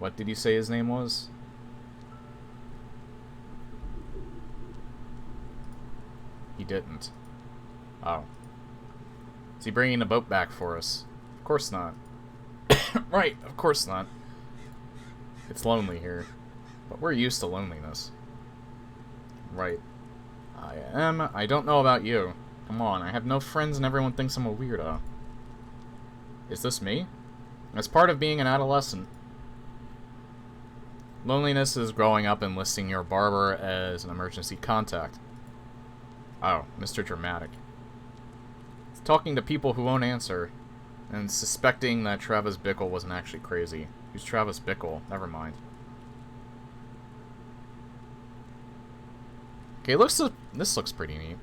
What did you say his name was? He didn't. Oh. Is he bringing the boat back for us? Of course not. Right, of course not. It's lonely here. But we're used to loneliness. Right. I don't know about you. Come on, I have no friends and everyone thinks I'm a weirdo. Is this me? As part of being an adolescent. Loneliness is growing up and listing your barber as an emergency contact. Oh, Mr. Dramatic. It's talking to people who won't answer, and suspecting that Travis Bickle wasn't actually crazy. Who's Travis Bickle? Never mind. Okay, this looks pretty neat.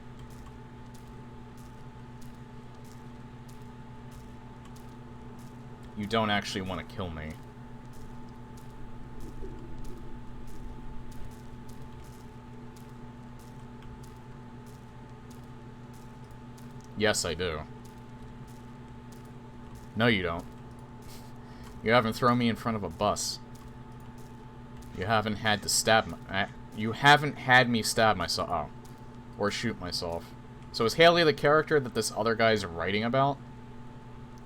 You don't actually want to kill me. Yes, I do. No, you don't. You haven't thrown me in front of a bus. You haven't had to stab me. You haven't had me stab myself. Oh. Or shoot myself. So is Haley the character that this other guy's writing about?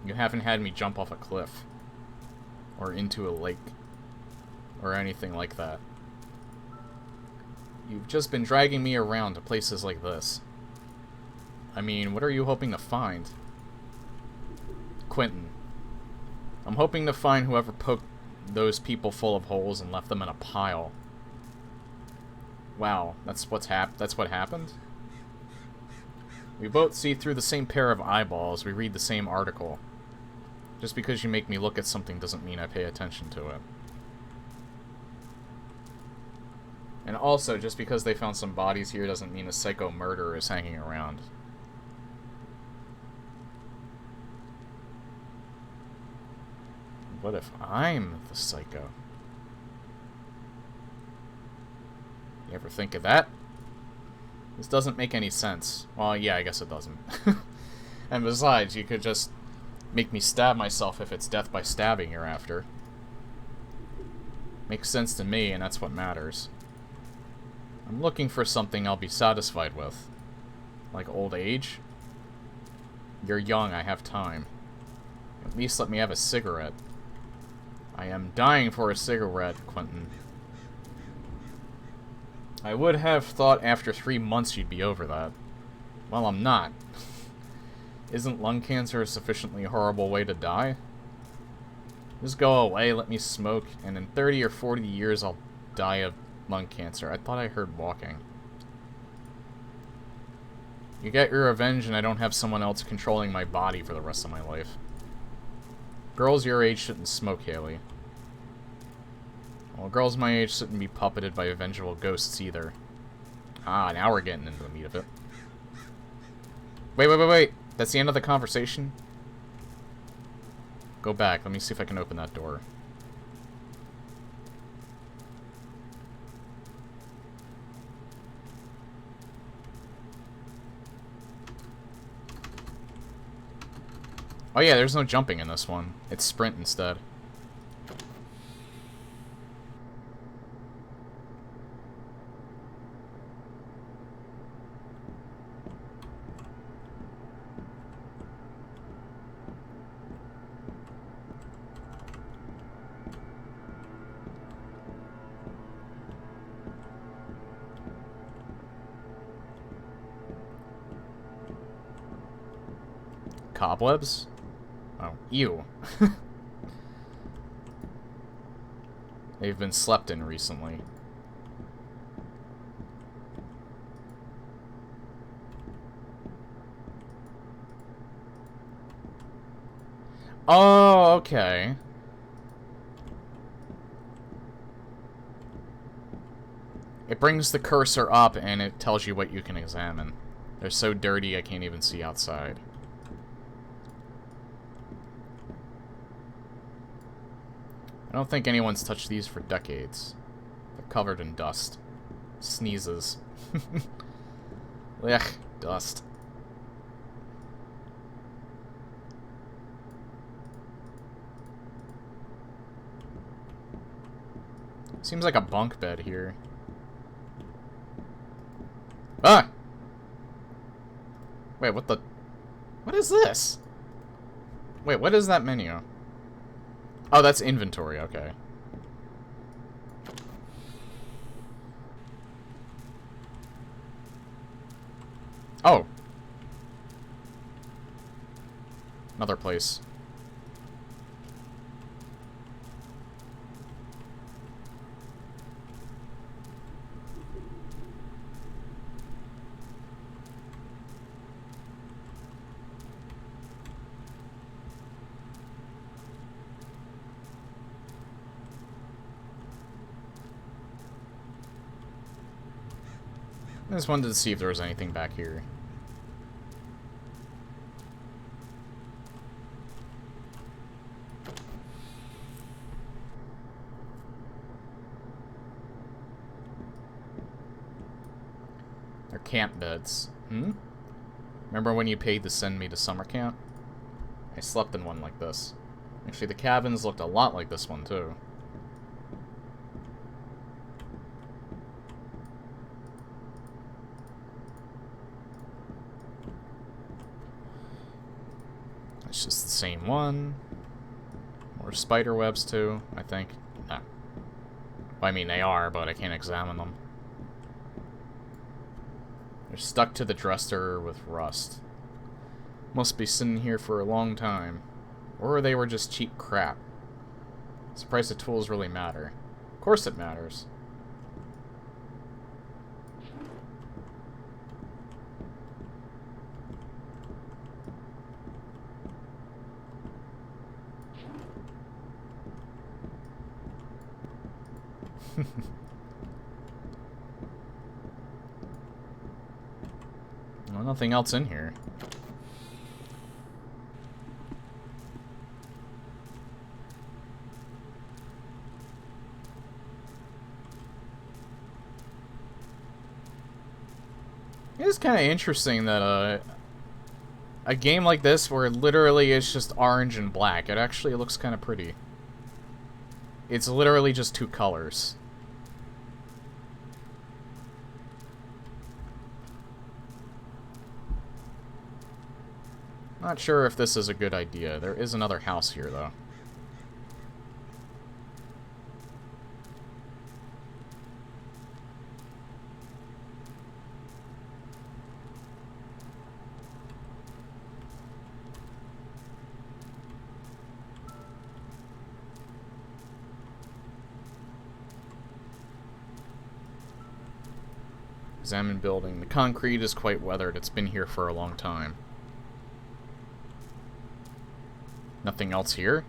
You haven't had me jump off a cliff. Or into a lake. Or anything like that. You've just been dragging me around to places like this. I mean, what are you hoping to find? Quentin. I'm hoping to find whoever poked those people full of holes and left them in a pile. Wow, that's what happened? We both see through the same pair of eyeballs, we read the same article. Just because you make me look at something doesn't mean I pay attention to it. And also, just because they found some bodies here doesn't mean a psycho murderer is hanging around. What if I'm the psycho? You ever think of that? This doesn't make any sense. Well, yeah, I guess it doesn't. And besides, you could just make me stab myself if it's death by stabbing you're after. Makes sense to me, and that's what matters. I'm looking for something I'll be satisfied with. Like old age? You're young, I have time. At least let me have a cigarette. I am dying for a cigarette, Quentin. I would have thought after 3 months you'd be over that. Well, I'm not. Isn't lung cancer a sufficiently horrible way to die? Just go away, let me smoke, and in 30 or 40 years I'll die of lung cancer. I thought I heard walking. You get your revenge and I don't have someone else controlling my body for the rest of my life. Girls your age shouldn't smoke, Haley. Well, girls my age shouldn't be puppeted by vengeful ghosts either. Ah, now we're getting into the meat of it. Wait. That's the end of the conversation? Go back. Let me see if I can open that door. Oh yeah, there's no jumping in this one. It's sprint instead. Cobwebs? Oh, ew. They've been slept in recently. Oh, okay. It brings the cursor up and it tells you what you can examine. They're so dirty I can't even see outside. I don't think anyone's touched these for decades. They're covered in dust. Sneezes. Ugh, dust. Seems like a bunk bed here. Ah! Wait, what the... What is this? Wait, what is that menu? Oh, that's inventory, okay. Oh! Another place. I just wanted to see if there was anything back here. They're camp beds. Remember when you paid to send me to summer camp? I slept in one like this. Actually, the cabins looked a lot like this one, too. It's just the same one. More spider webs, too, I think. No. Well, I mean, they are, but I can't examine them. They're stuck to the dresser with rust. Must be sitting here for a long time. Or they were just cheap crap. Surprised the tools really matter. Of course it matters. Well, nothing else in here. It is kind of interesting that a game like this, where literally it's just orange and black, it actually looks kind of pretty. It's literally just two colors. Not sure if this is a good idea. There is another house here, though. Examine building. The concrete is quite weathered. It's been here for a long time. Nothing else here?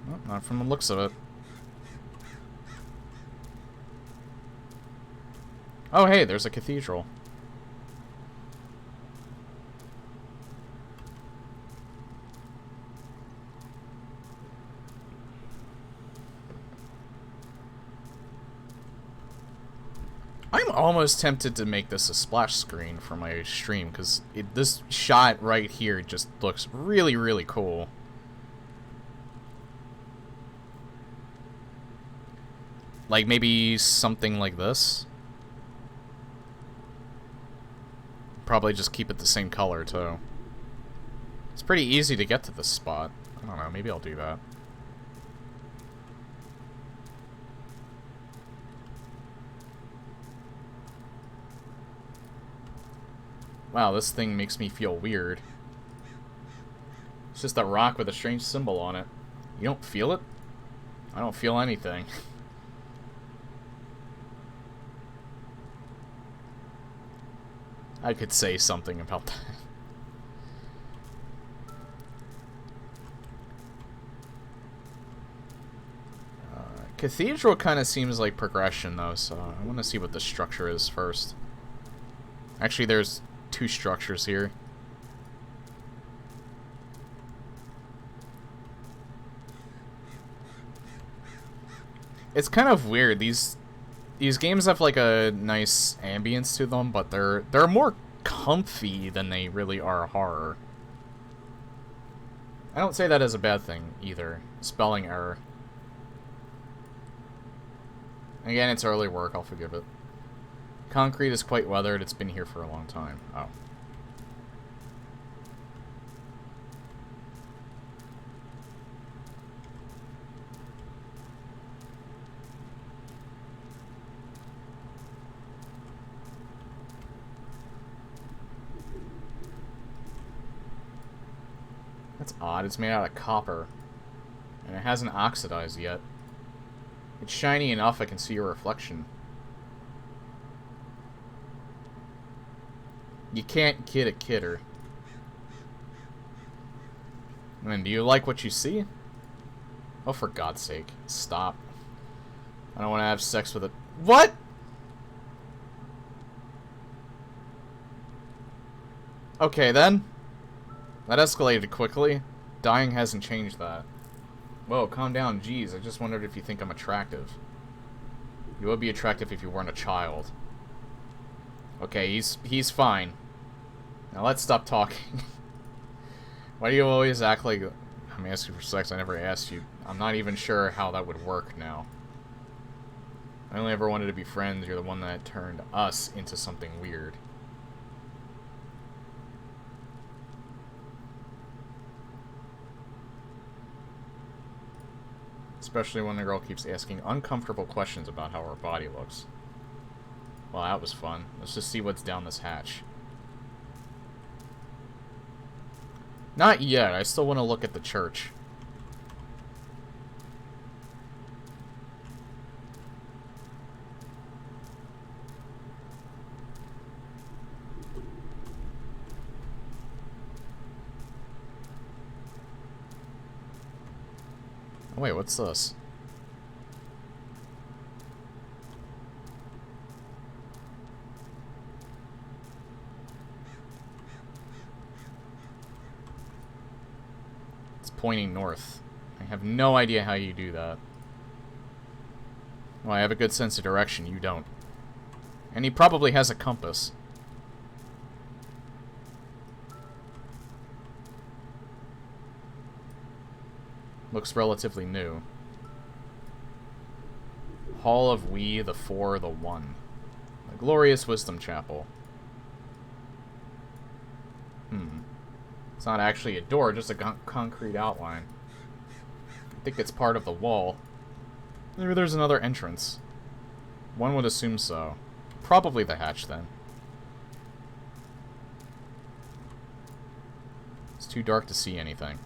Well, not from the looks of it. Oh, hey, there's a cathedral. I'm almost tempted to make this a splash screen for my stream, because this shot right here just looks really, really cool. Like, maybe something like this. Probably just keep it the same color, too. It's pretty easy to get to this spot. I don't know, maybe I'll do that. Wow, this thing makes me feel weird. It's just a rock with a strange symbol on it. You don't feel it? I don't feel anything. I could say something about that. Cathedral kind of seems like progression, though, so I want to see what the structure is first. Actually, there's two structures here. It's kind of weird. These games have like a nice ambience to them, but they're more comfy than they really are horror. I don't say that as a bad thing either. Spelling error. Again, it's early work, I'll forgive it. Concrete is quite weathered, it's been here for a long time. Oh. That's odd, it's made out of copper. And it hasn't oxidized yet. It's shiny enough I can see a reflection. You can't kid a kidder. And do you like what you see? Oh, for God's sake. Stop. I don't want to have sex with it. What?! Okay, then. That escalated quickly. Dying hasn't changed that. Whoa, calm down. Jeez, I just wondered if you think I'm attractive. You would be attractive if you weren't a child. Okay, he's fine. Now let's stop talking. Why do you always act like I'm asking for sex? I never asked you. I'm not even sure how that would work now. I only ever wanted to be friends. You're the one that turned us into something weird. Especially when the girl keeps asking uncomfortable questions about how her body looks. Well, that was fun. Let's just see what's down this hatch. Not yet. I still want to look at the church. Oh, wait, what's this? It's pointing north. I have no idea how you do that. Well, I have a good sense of direction, you don't. And he probably has a compass. Looks relatively new. Hall of We, the Four, the One. The Glorious Wisdom Chapel. It's not actually a door, just a concrete outline. I think it's part of the wall. Maybe there's another entrance. One would assume so. Probably the hatch, then. It's too dark to see anything.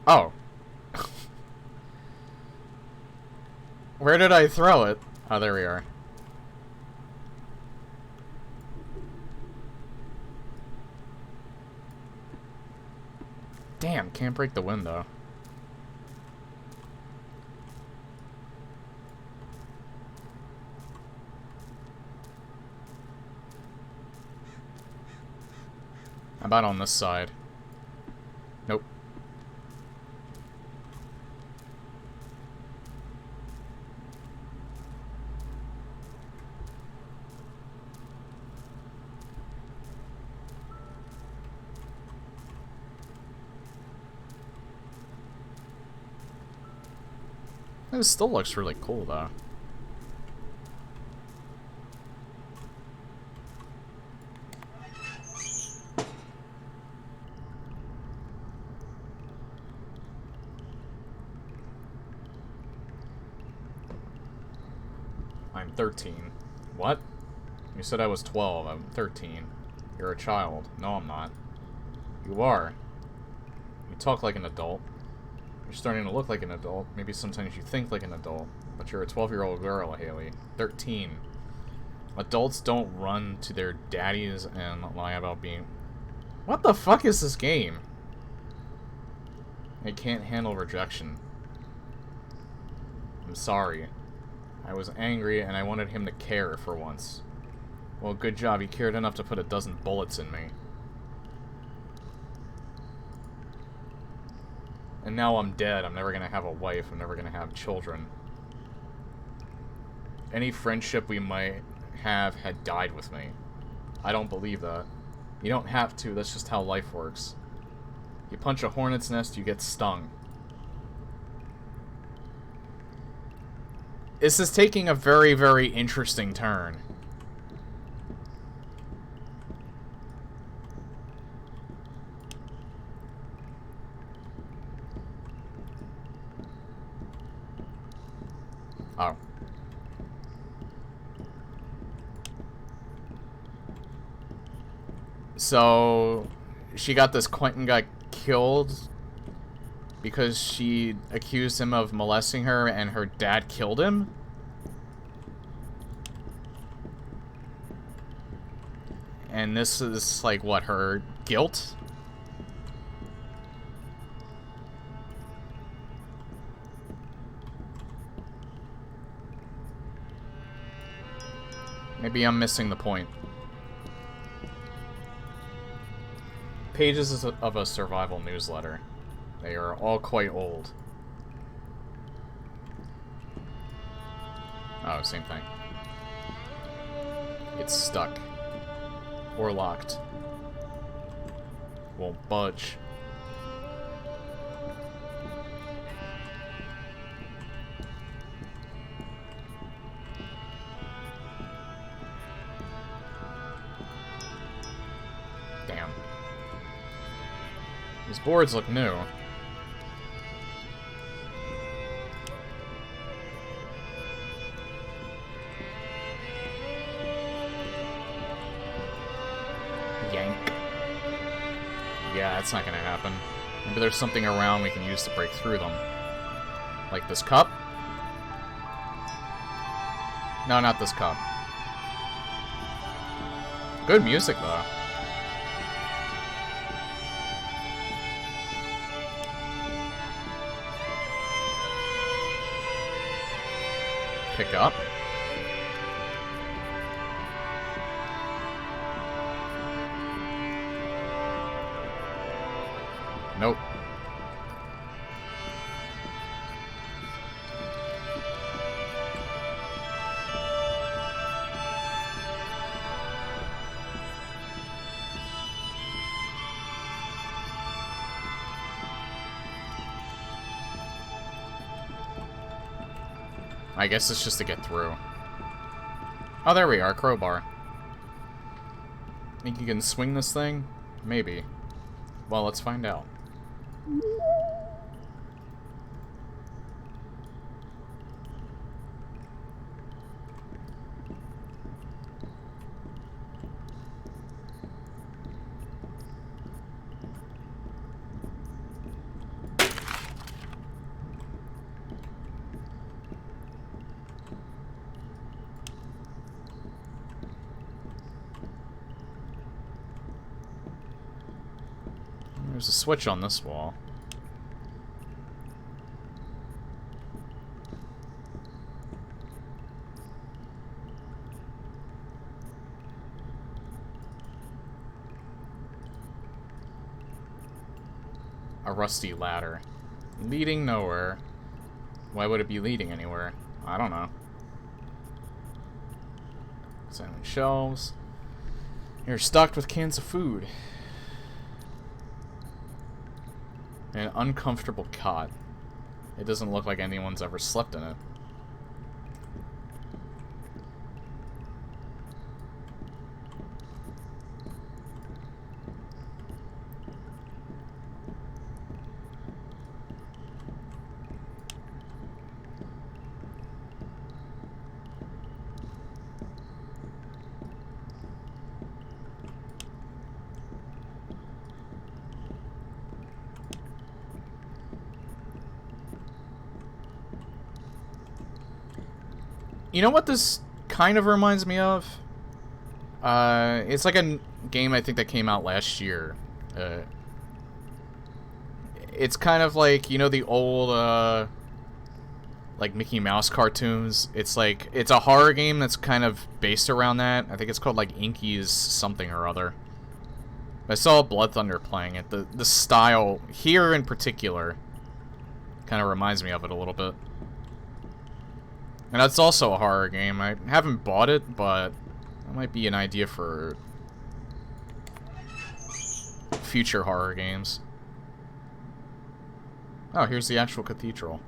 Oh. Where did I throw it? Oh, there we are. Damn, can't break the window. How about on this side? Nope. This still looks really cool, though. I'm 13. What? You said I was 12. I'm 13. You're a child. No, I'm not. You are. You talk like an adult. You're starting to look like an adult. Maybe sometimes you think like an adult. But you're a 12-year-old girl, Haley. 13. Adults don't run to their daddies and lie about being... What the fuck is this game? They can't handle rejection. I'm sorry. I was angry and I wanted him to care for once. Well, good job. He cared enough to put a dozen bullets in me. And now I'm dead. I'm never gonna have a wife. I'm never gonna have children. any friendship we might have had died with me. I don't believe that. You don't have to, that's just how life works. You punch a hornet's nest, you get stung. This is taking a very, very interesting turn. Oh. So, she got this Quentin got killed because she accused him of molesting her and her dad killed him? And this is, like, what, her guilt? Maybe I'm missing the point. Pages of a survival newsletter. They are all quite old. Oh, same thing. It's stuck. Or locked. Won't budge. Damn. These boards look new. Yank. Yeah, that's not gonna happen. Maybe there's something around we can use to break through them. Like this cup? No, not this cup. Good music, though. Pick up. Nope. I guess it's just to get through. Oh, there we are, crowbar. Think you can swing this thing? Maybe. Well, let's find out. There's a switch on this wall. A rusty ladder. Leading nowhere. Why would it be leading anywhere? I don't know. Silent shelves. You're stocked with cans of food. An uncomfortable cot. It doesn't look like anyone's ever slept in it. You know what this kind of reminds me of? It's like a game I think that came out last year. It's kind of like, you know, the old, like Mickey Mouse cartoons. It's like, it's a horror game that's kind of based around that. I think it's called like Inky's something or other. I saw Blood Thunder playing it. The style here in particular kind of reminds me of it a little bit. And that's also a horror game. I haven't bought it, but that might be an idea for future horror games. Oh, here's the actual cathedral.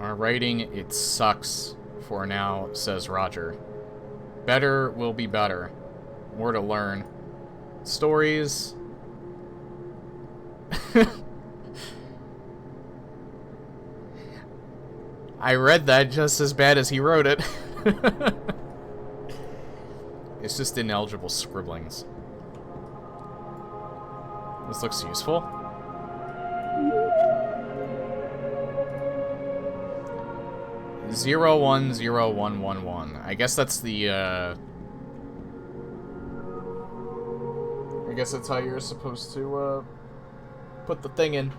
Our writing, it sucks for now, says Roger. Better will be better. More to learn. Stories. I read that just as bad as he wrote it. It's just ineligible scribblings. This looks useful. Zero 10111. I guess that's the, I guess that's how you're supposed to, put the thing in.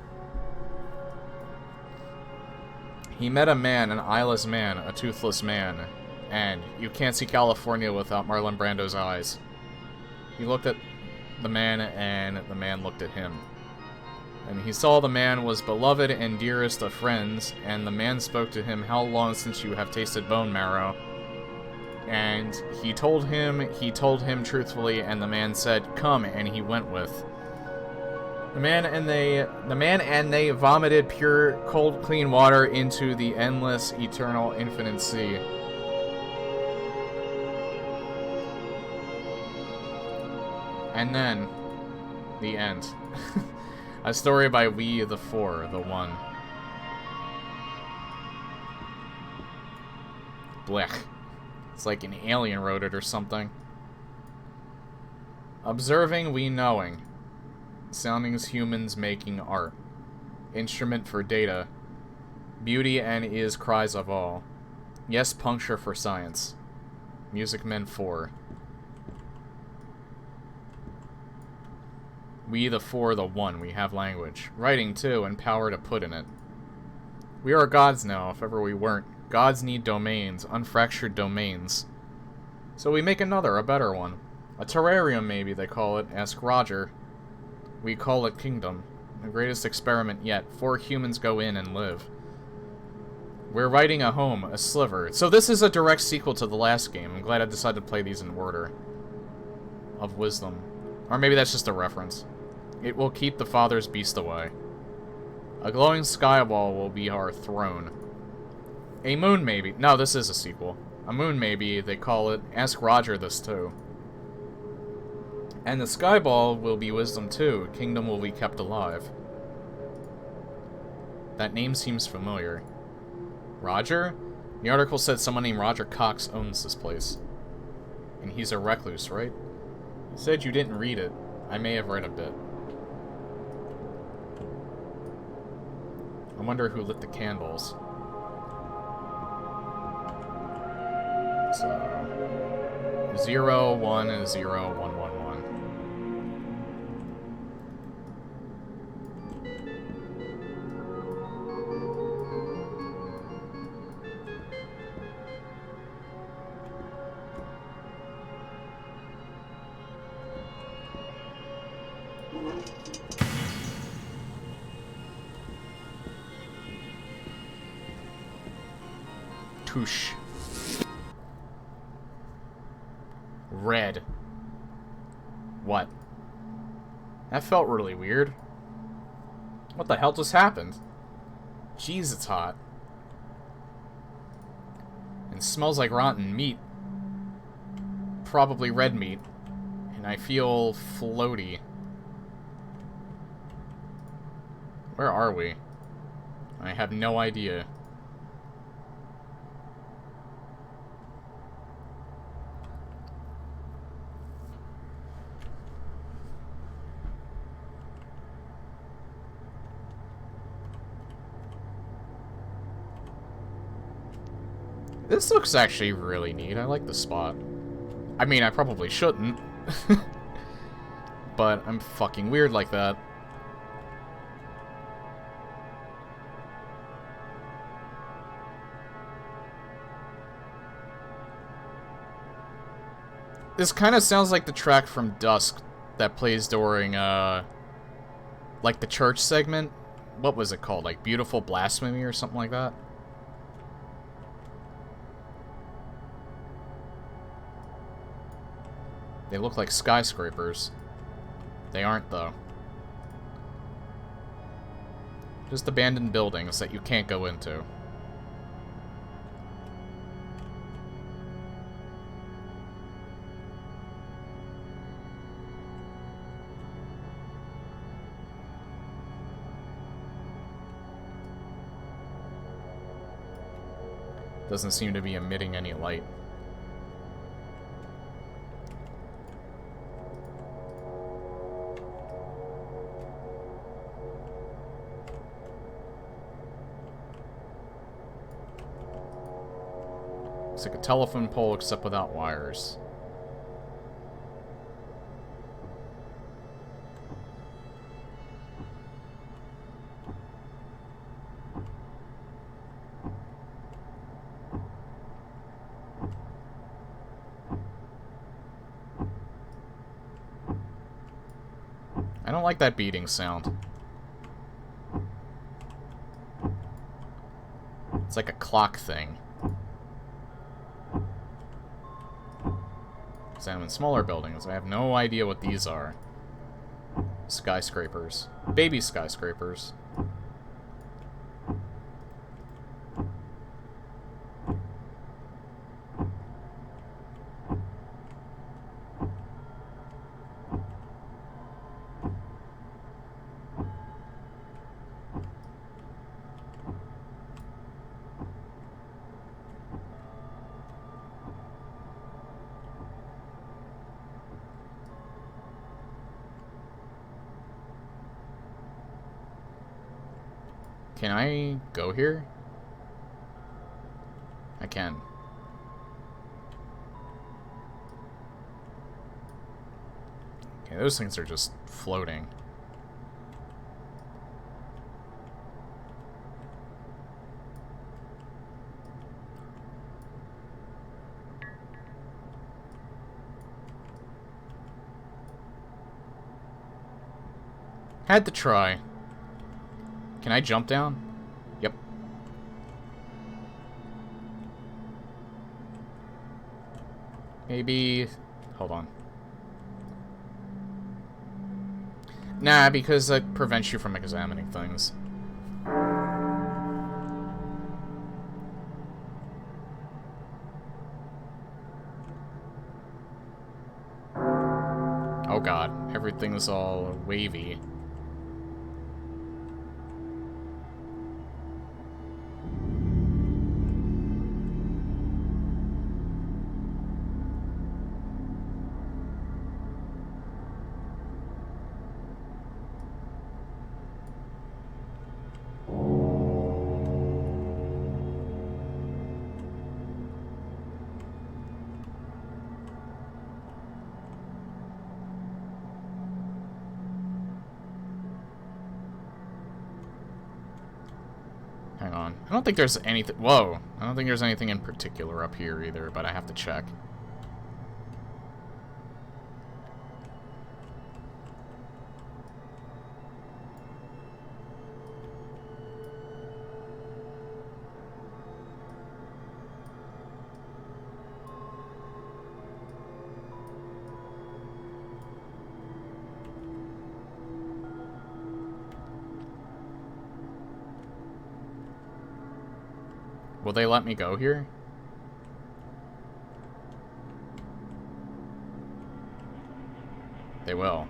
He met a man, an eyeless man, a toothless man, and you can't see California without Marlon Brando's eyes. He looked at the man, and the man looked at him. And he saw the man was beloved and dearest of friends, and the man spoke to him, "How long since you have tasted bone marrow?" And he told him truthfully, and the man said, "Come," and he went with. The man and they vomited pure, cold, clean water into the endless, eternal, infinite sea. And then, the end. A story by We the Four, the One. Blech. It's like an alien wrote it or something. Observing, we knowing. Soundings, humans making art. Instrument for data. Beauty and is cries of all. Yes, puncture for science. Music men 4. We the Four, the One, we have language. Writing, too, and power to put in it. We are gods now, if ever we weren't. Gods need domains, unfractured domains. So we make another, a better one. A terrarium, maybe, they call it. Ask Roger. We call it kingdom. The greatest experiment yet. 4 humans go in and live. We're writing a home, a sliver. So this is a direct sequel to the last game. I'm glad I decided to play these in order. Of wisdom. Or maybe that's just a reference. It will keep the father's beast away. A glowing skywall will be our throne. A moon, maybe. No, this is a sequel. A moon, maybe, they call it. Ask Roger this, too. And the skyball will be wisdom, too. Kingdom will be kept alive. That name seems familiar. Roger? The article said someone named Roger Cox owns this place. And he's a recluse, right? You said you didn't read it. I may have read a bit. I wonder who lit the candles. So 0 1 0 1 1 1. Touche. Red. What? That felt really weird. What the hell just happened? Jeez, it's hot. And smells like rotten meat. Probably red meat. And I feel floaty. Where are we? I have no idea. This looks actually really neat. I like the spot. I mean, I probably shouldn't. But I'm fucking weird like that. This kind of sounds like the track from Dusk that plays during, like the church segment. What was it called? Like Beautiful Blasphemy or something like that? They look like skyscrapers. They aren't, though. Just abandoned buildings that you can't go into. Doesn't seem to be emitting any light. It's like a telephone pole except without wires. I don't like that beating sound. It's like a clock thing. Examine smaller buildings. I have no idea what these are. Skyscrapers. Baby skyscrapers. Can I go here? I can. Okay, those things are just floating. Had to try. Can I jump down? Yep. Maybe... Hold on. Nah, because that prevents you from examining things. Oh god, everything's all wavy. Hang on. I don't think there's anything... Whoa. I don't think there's anything in particular up here either, but I have to check. Will they let me go here? They will.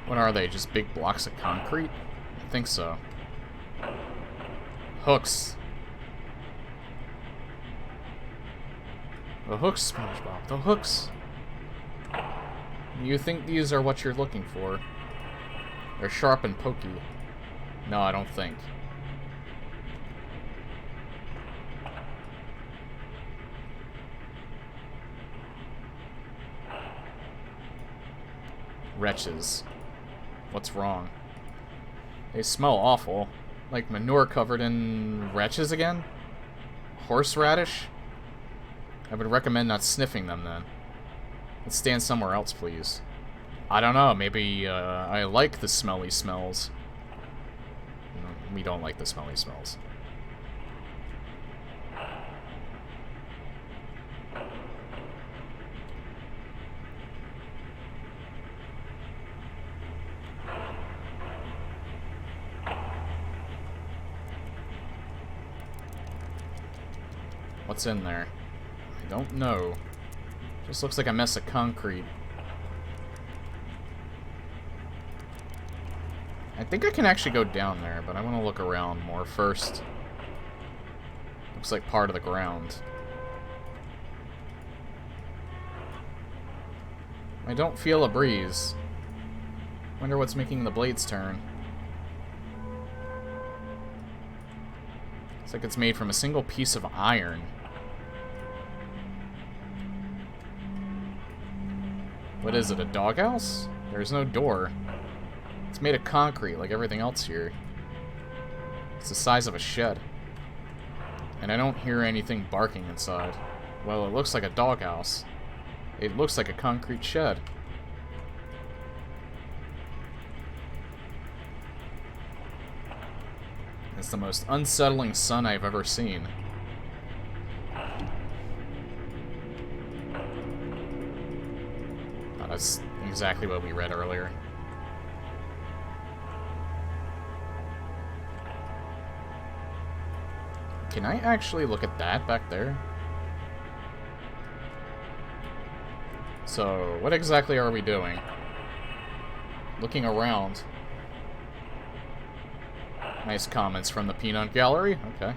What are they? Just big blocks of concrete? I think so. Hooks. The hooks, SpongeBob. The hooks. You think these are what you're looking for? They're sharp and pokey. No, I don't think. Wretches. What's wrong? They smell awful. Like manure covered in wretches again? Horseradish? I would recommend not sniffing them then. Let's stand somewhere else, please. I don't know, maybe I like the smelly smells. No, we don't like the smelly smells. What's in there? I don't know. Just looks like a mess of concrete. I think I can actually go down there, but I want to look around more first. Looks like part of the ground. I don't feel a breeze. Wonder what's making the blades turn. Looks like it's made from a single piece of iron. What is it, a doghouse? There's no door. It's made of concrete like everything else here. It's the size of a shed. And I don't hear anything barking inside. Well, it looks like a doghouse. It looks like a concrete shed. It's the most unsettling sun I've ever seen. That's exactly what we read earlier. Can I actually look at that back there? So, what exactly are we doing? Looking around. Nice comments from the peanut gallery. Okay.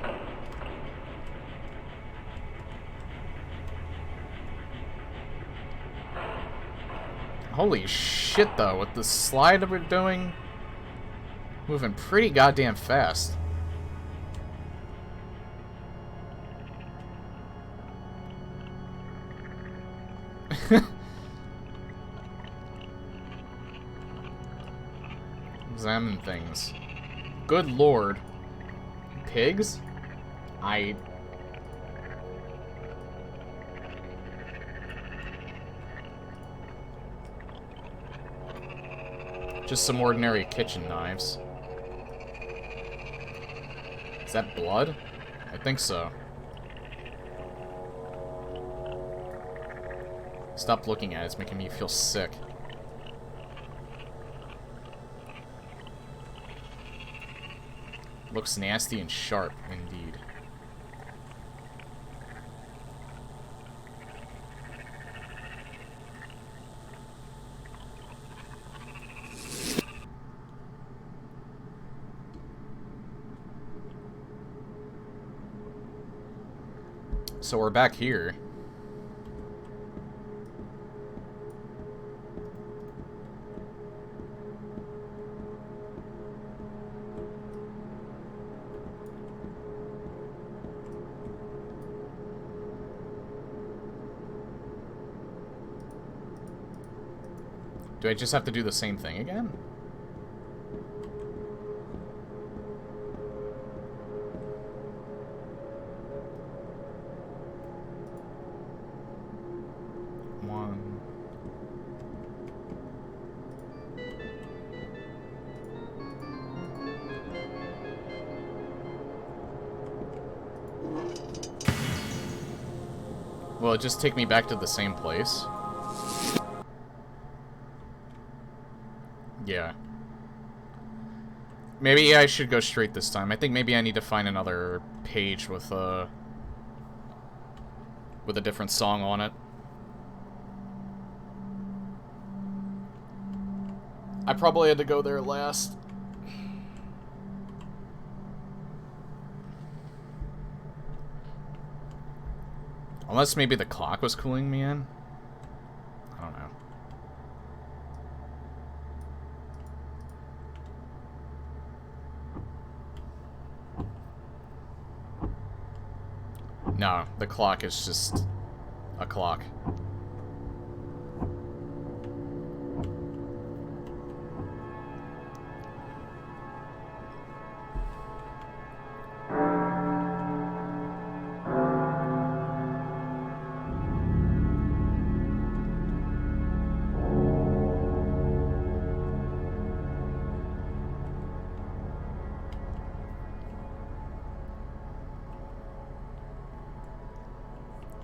Holy shit, though, with the slide that we're doing, moving pretty goddamn fast. Examine things. Good lord. Pigs? Just some ordinary kitchen knives. Is that blood? I think so. Stop looking at it, it's making me feel sick. Looks nasty and sharp, indeed. So we're back here. Do I just have to do the same thing again? One. Will it just take me back to the same place? Yeah. Maybe I should go straight this time. I think maybe I need to find another page with a different song on it. I probably had to go there last. Unless maybe the clock was cooling me in. I don't know. No, the clock is just a clock.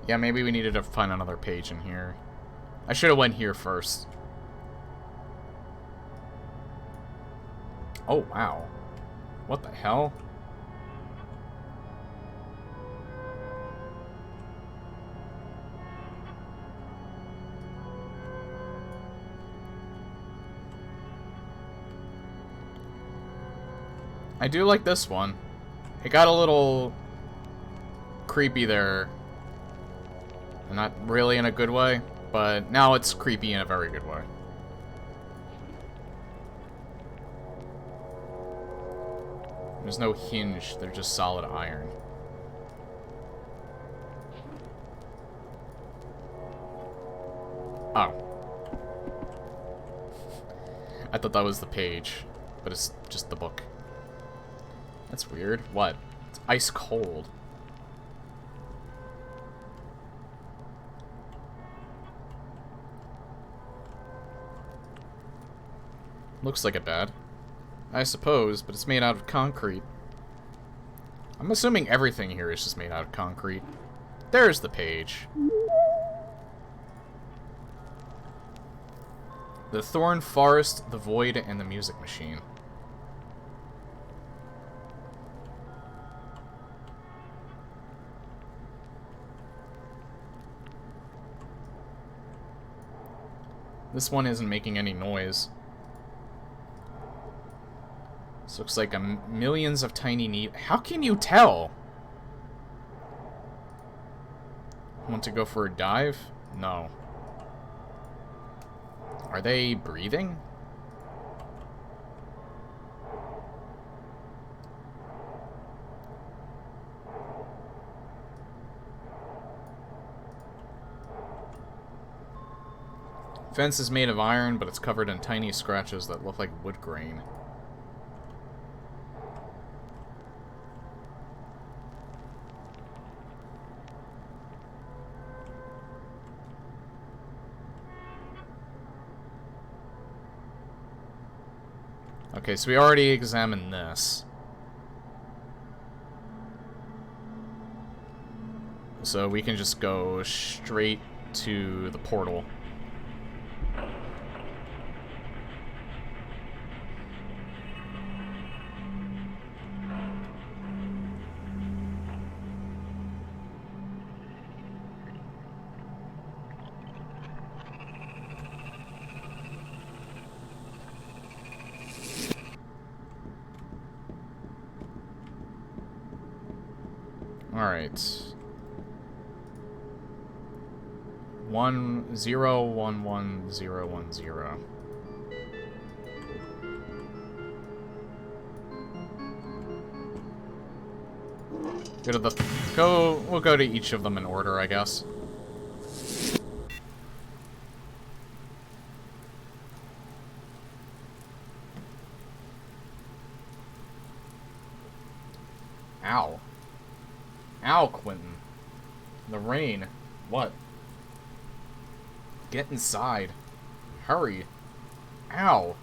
Yeah, maybe we needed to find another page in here. I should have went here first. Oh, wow. What the hell? I do like this one. It got a little creepy there. Not really in a good way, but now it's creepy in a very good way. There's no hinge, they're just solid iron. Oh. I thought that was the page, but it's just the book. That's weird. What? It's ice cold. Looks like a bed. I suppose, but it's made out of concrete. I'm assuming everything here is just made out of concrete. There's the page. The Thorn Forest, the Void, and the Music Machine. This one isn't making any noise. This looks like millions of tiny needles. How can you tell? Want to go for a dive? No. Are they breathing? Fence is made of iron, but it's covered in tiny scratches that look like wood grain. Okay, so we already examined this. So we can just go straight to the portal. Alright. 1011010. Go to the we'll go to each of them in order, I guess. Ow. Ow, Quentin. The rain. What? Get inside. Hurry. Ow.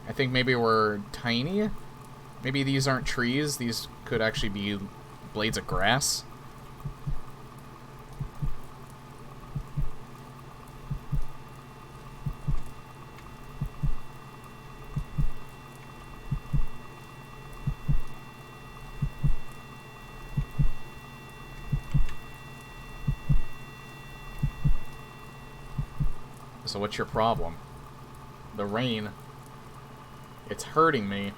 I think maybe we're tiny. Maybe these aren't trees. These could actually be blades of grass. So what's your problem? The rain. It's hurting me.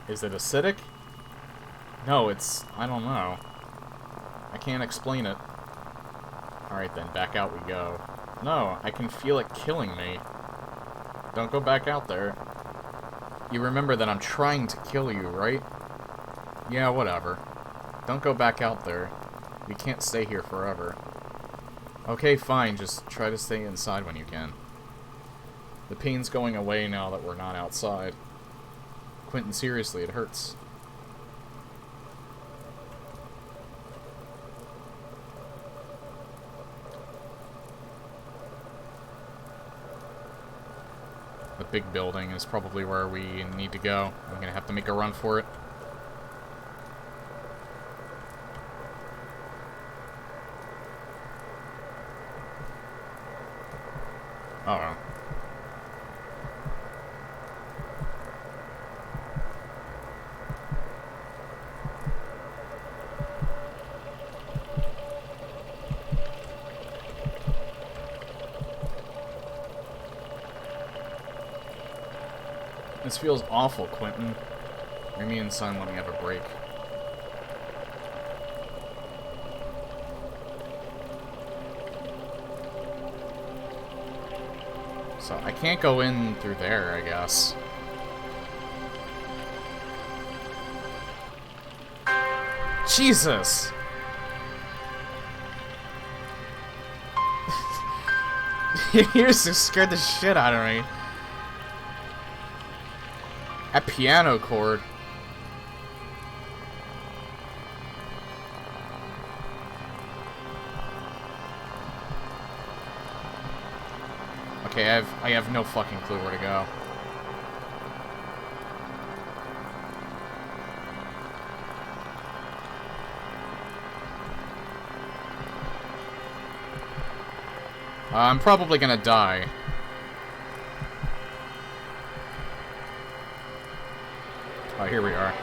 Is it acidic? No, it's... I don't know. I can't explain it. Alright then, back out we go. No, I can feel it killing me. Don't go back out there. You remember that I'm trying to kill you, right? Yeah, whatever. Don't go back out there. We can't stay here forever. Okay, fine, just try to stay inside when you can. The pain's going away now that we're not outside. Quentin, seriously, it hurts. The big building is probably where we need to go. I'm gonna have to make a run for it. Oh well. This feels awful, Quentin. Me and son let me have a break. So I can't go in through there, I guess. Jesus! You scared the shit out of me. That piano chord. Okay, I have no fucking clue where to go. I'm probably gonna die. Oh, here we are.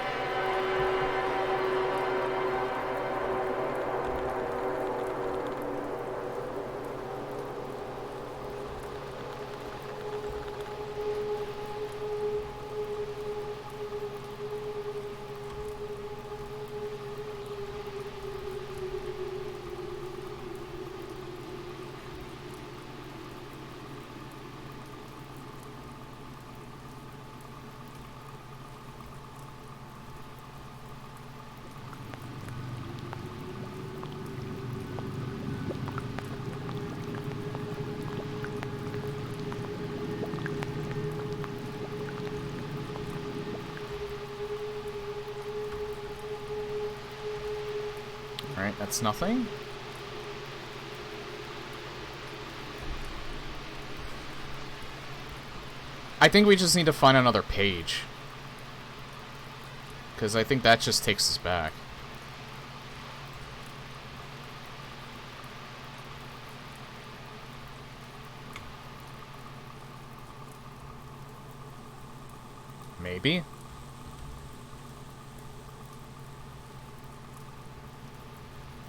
Alright, that's nothing. I think we just need to find another page. Because I think that just takes us back. Maybe?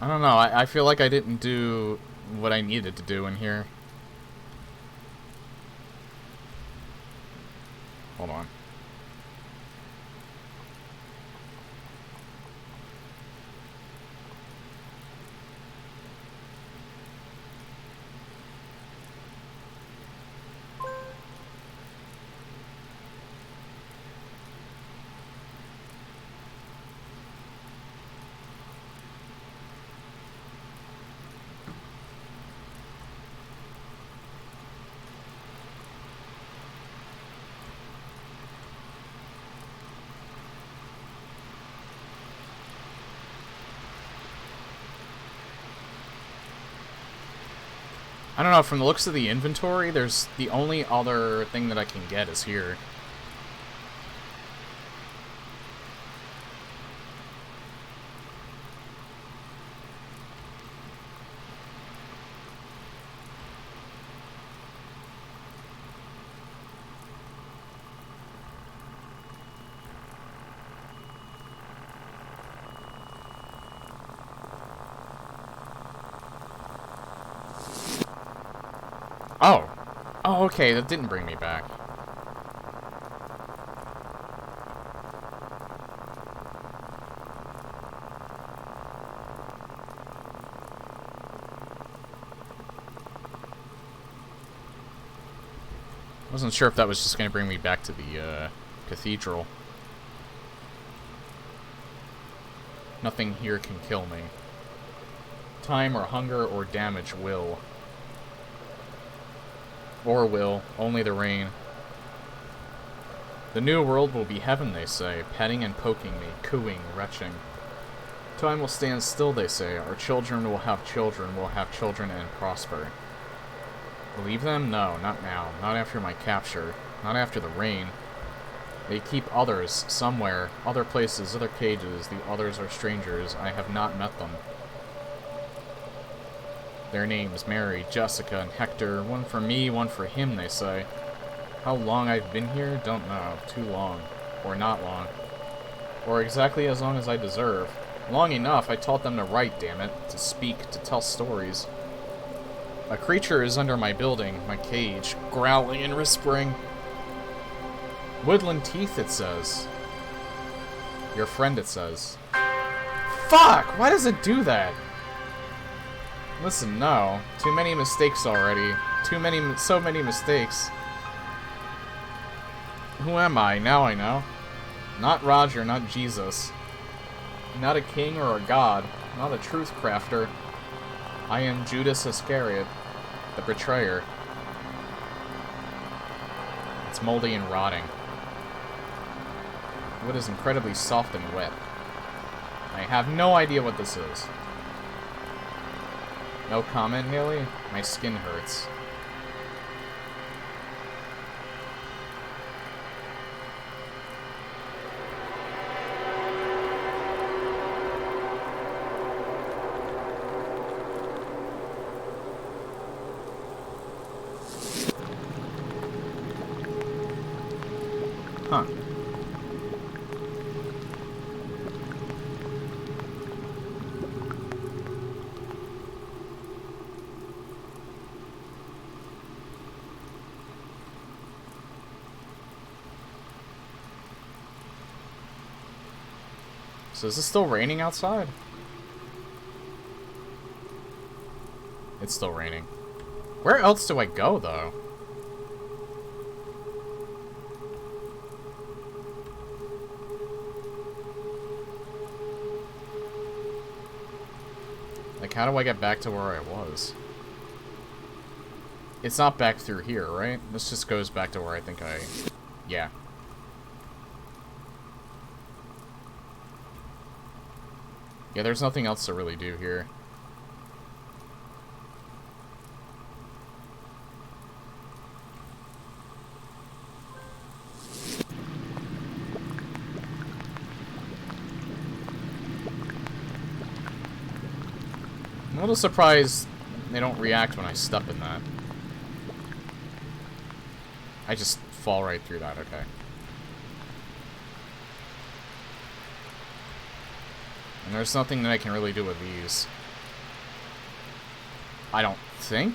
I don't know, I feel like I didn't do what I needed to do in here. Hold on. I don't know, from the looks of the inventory, there's the only other thing that I can get is here. Oh, okay, that didn't bring me back. Wasn't sure if that was just going to bring me back to the cathedral. Nothing here can kill me. Time or hunger or damage will. Or will, only the rain. The new world will be heaven, they say, petting and poking me, cooing, retching. Time will stand still, they say, our children will have children and prosper. Believe them? No, not now. Not after my capture. Not after the rain. They keep others, somewhere, other places, other cages. The others are strangers. I have not met them. Their names, Mary, Jessica, and Hector. One for me, one for him, they say. How long I've been here? Don't know. Too long. Or not long. Or exactly as long as I deserve. Long enough, I taught them to write, damn it. To speak, to tell stories. A creature is under my building, my cage, growling and whispering. Woodland teeth, it says. Your friend, it says. Fuck! Why does it do that? Listen, no. Too many mistakes already. So many mistakes. Who am I? Now I know. Not Roger, not Jesus. Not a king or a god. Not a truth crafter. I am Judas Iscariot, the betrayer. It's moldy and rotting. Wood is incredibly soft and wet. I have no idea what this is. No comment, Haley? My skin hurts. Huh. So is it still raining outside? It's still raining. Where else do I go, though? Like, how do I get back to where I was? It's not back through here, right? This just goes back to where I think I... Yeah. Yeah, there's nothing else to really do here. I'm a little surprised they don't react when I step in that. I just fall right through that, okay. And there's nothing that I can really do with these. I don't think.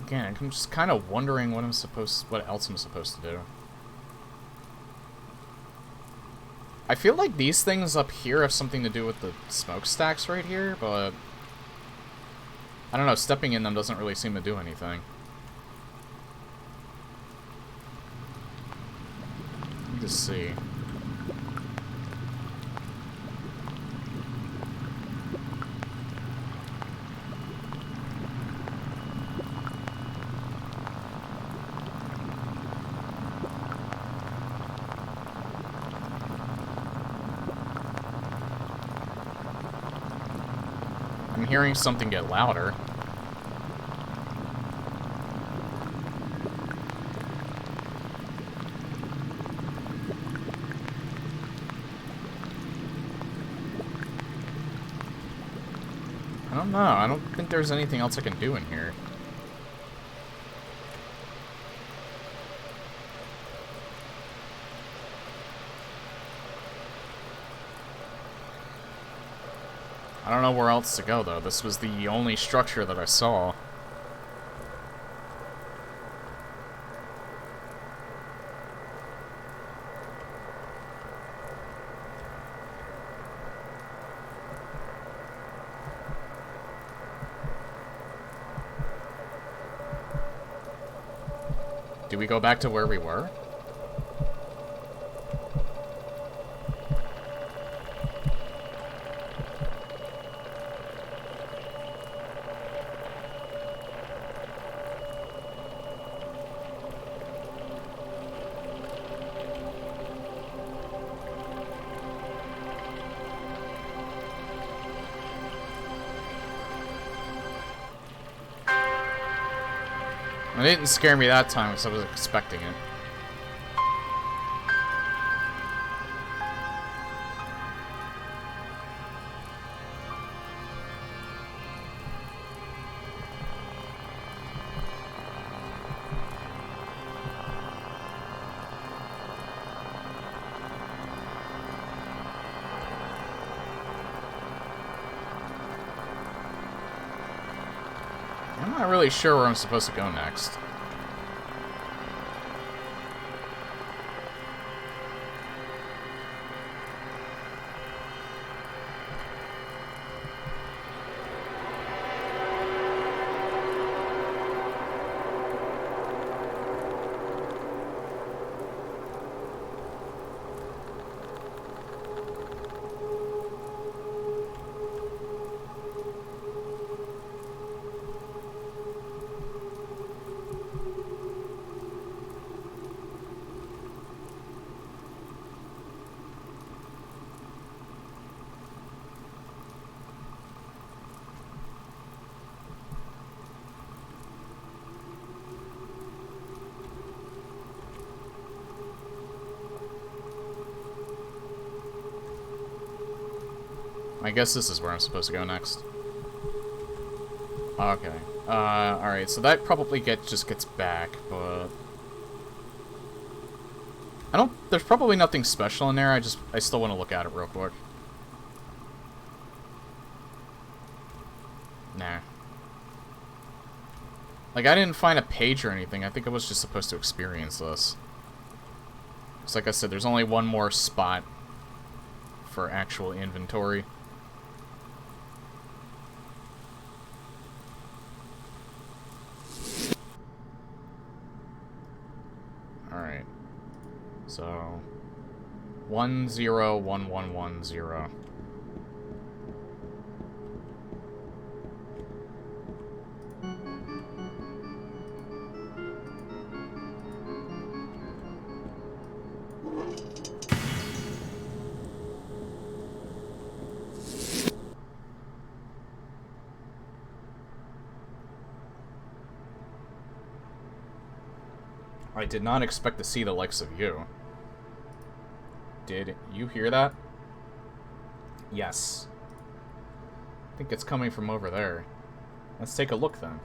Again, I'm just kind of wondering what else I'm supposed to do. I feel like these things up here have something to do with the smokestacks right here, but I don't know, stepping in them doesn't really seem to do anything. Let me just see. I'm hearing something get louder. don't know. I don't think there's anything else I can do in here. I don't know where else to go, though. This was the only structure that I saw. Do we go back to where we were? It didn't scare me that time because I was expecting it. I'm not really sure where I'm supposed to go next. I guess this is where I'm supposed to go next. Okay. Alright, so that probably just gets back, but... there's probably nothing special in there, I still want to look at it real quick. Nah. Like, I didn't find a page or anything, I think I was just supposed to experience this. Because like I said, there's only one more spot for actual inventory. Alright. So 101110. I did not expect to see the likes of you. Did you hear that? Yes. I think it's coming from over there. Let's take a look then.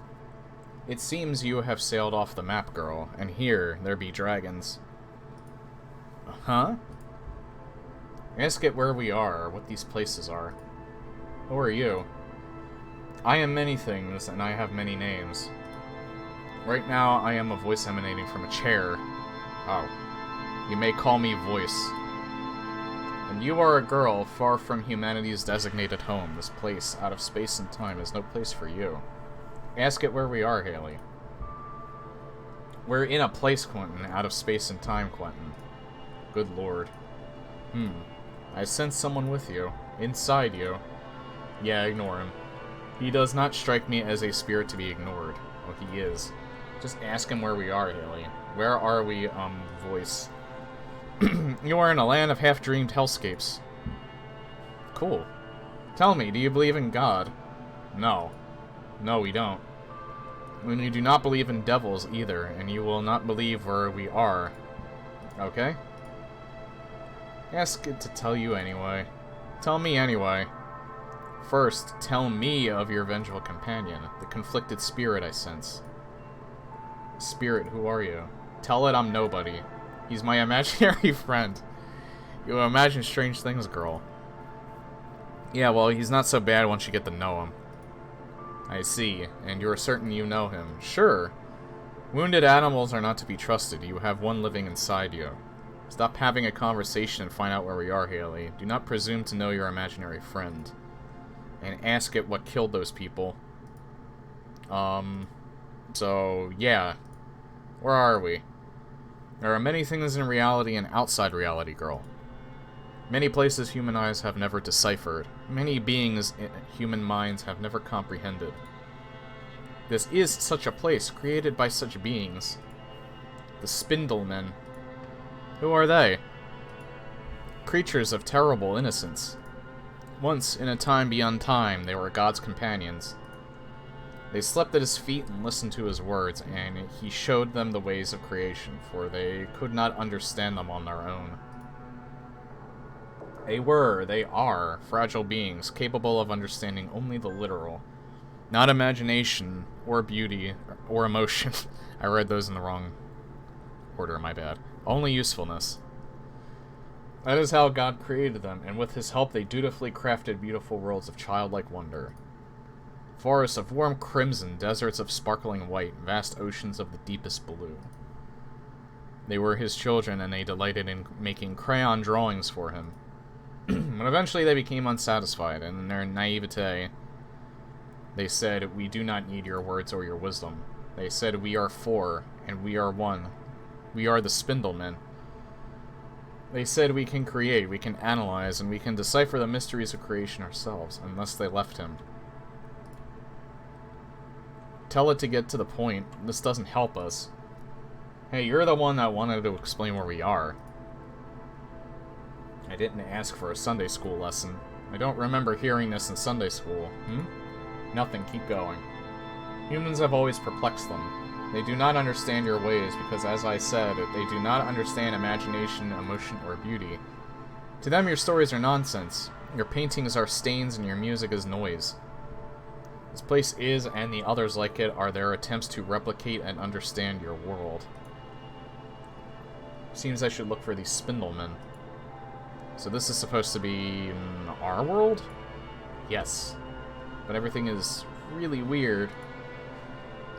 It seems you have sailed off the map, girl, and here there be dragons. Huh? Ask it where we are, or what these places are. Who are you? I am many things, and I have many names. Right now, I am a voice emanating from a chair. Oh. You may call me Voice. And you are a girl far from humanity's designated home. This place, out of space and time, is no place for you. Ask it where we are, Haley. We're in a place, Quentin, out of space and time, Quentin. Good lord. I sense someone with you. Inside you. Yeah, ignore him. He does not strike me as a spirit to be ignored. Well, he is. Just ask him where we are, Haley. Where are we, Voice? You are in a land of half-dreamed hellscapes. Cool. Tell me, do you believe in God? No. No, we don't. We do not believe in devils, either, and you will not believe where we are. Okay? Ask it to tell you anyway. Tell me anyway. First, tell me of your vengeful companion, the conflicted spirit I sense. Spirit, who are you? Tell it I'm nobody. He's my imaginary friend. You imagine strange things, girl. Yeah, well, he's not so bad once you get to know him. I see, and you're certain you know him. Sure. Wounded animals are not to be trusted. You have one living inside you. Stop having a conversation and find out where we are, Haley. Do not presume to know your imaginary friend. And ask it what killed those people. So, yeah. Where are we? There are many things in reality and outside reality, girl. Many places human eyes have never deciphered. Many beings human minds have never comprehended. This is such a place, created by such beings. The Spindlemen. Who are they? Creatures of terrible innocence. Once, in a time beyond time, they were God's companions. They slept at his feet and listened to his words, and he showed them the ways of creation, for they could not understand them on their own. They are, fragile beings, capable of understanding only the literal. Not imagination, or beauty, or emotion. I read those in the wrong order, my bad. Only usefulness. That is how God created them, and with his help they dutifully crafted beautiful worlds of childlike wonder. Forests of warm crimson, deserts of sparkling white, vast oceans of the deepest blue. They were his children, and they delighted in making crayon drawings for him. But eventually they became unsatisfied, and in their naivete, they said, "We do not need your words or your wisdom." They said, "We are four, and we are one. We are the Spindlemen." They said, "We can create, we can analyze, and we can decipher the mysteries of creation ourselves," and thus they left him. Tell it to get to the point. This doesn't help us. Hey, you're the one that wanted to explain where we are. I didn't ask for a Sunday school lesson. I don't remember hearing this in Sunday school. Nothing, keep going. Humans have always perplexed them. They do not understand your ways because, as I said, they do not understand imagination, emotion, or beauty. To them, your stories are nonsense. Your paintings are stains and your music is noise. This place is, and the others like it, are their attempts to replicate and understand your world. Seems I should look for these Spindlemen. So this is supposed to be our world? Yes. But everything is really weird.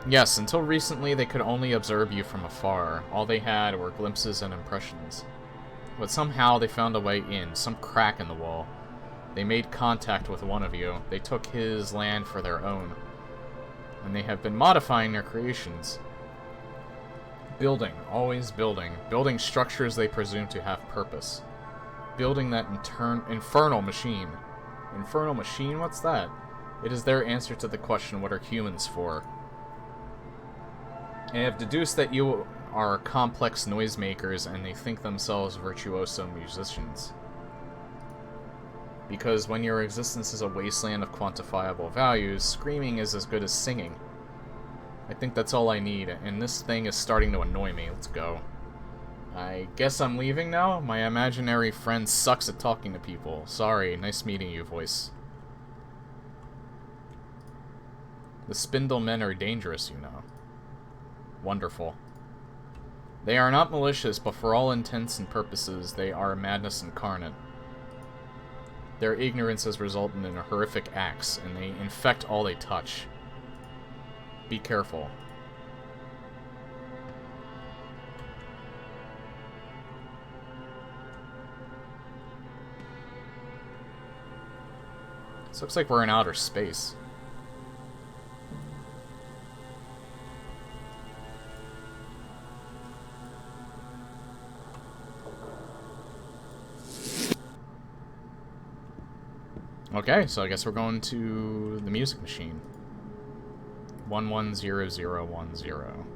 Yes, until recently they could only observe you from afar. All they had were glimpses and impressions. But somehow they found a way in, some crack in the wall. They made contact with one of you. They took his land for their own. And they have been modifying their creations. Building, always building. Building structures they presume to have purpose. Building that infernal machine. Infernal machine? What's that? It is their answer to the question, what are humans for? I have deduced that you are complex noisemakers and they think themselves virtuoso musicians. Because when your existence is a wasteland of quantifiable values, screaming is as good as singing. I think that's all I need, and this thing is starting to annoy me. Let's go. I guess I'm leaving now? My imaginary friend sucks at talking to people. Sorry, nice meeting you, voice. The Spindlemen are dangerous, you know. Wonderful. They are not malicious, but for all intents and purposes, they are madness incarnate. Their ignorance has resulted in horrific acts, and they infect all they touch. Be careful. This looks like we're in outer space. Okay, so I guess we're going to the music machine. 110010.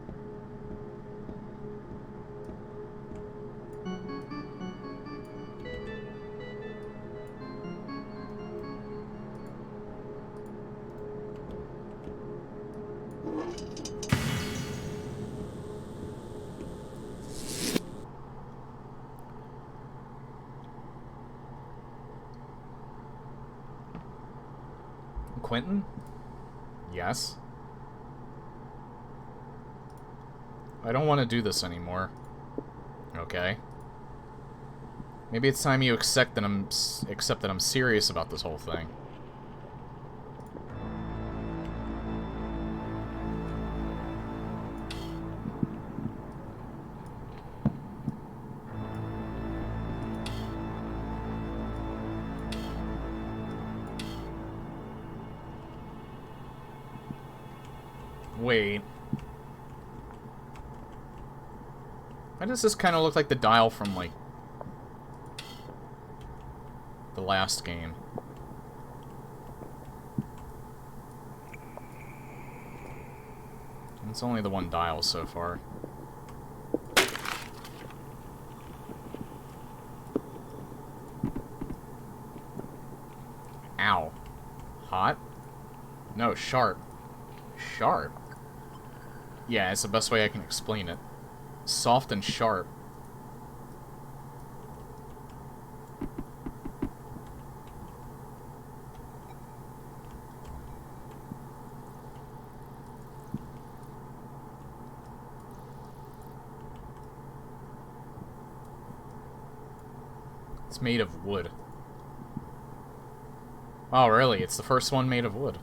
Quentin? Yes. I don't want to do this anymore. Okay. Maybe it's time you accept that I'm serious about this whole thing. Wait. Why does this kind of look like the dial from, like, the last game? It's only the one dial so far. Ow. Hot? No, sharp. Sharp? Yeah, it's the best way I can explain it. Soft and sharp. It's made of wood. Oh, really? It's the first one made of wood.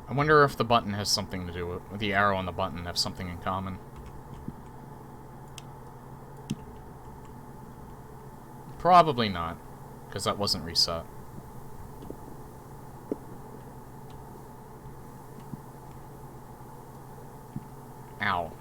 I wonder if the button has something to do with the arrow and the button have something in common. Probably not, because that wasn't reset. Ow.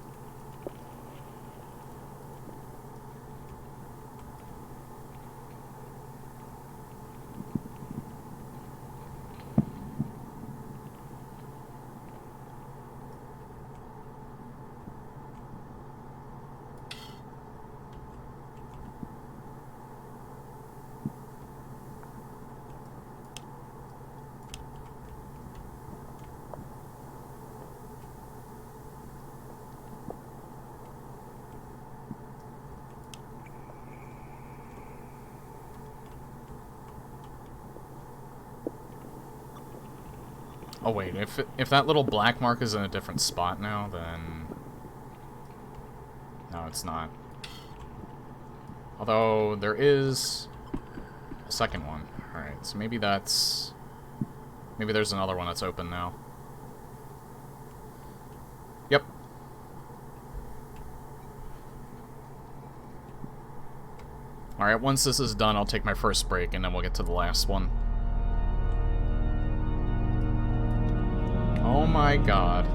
Oh wait, if that little black mark is in a different spot now, then... No, it's not. Although, there is a second one. Alright, so maybe that's... Maybe there's another one that's open now. Yep. Alright, once this is done, I'll take my first break, and then we'll get to the last one. Oh my god.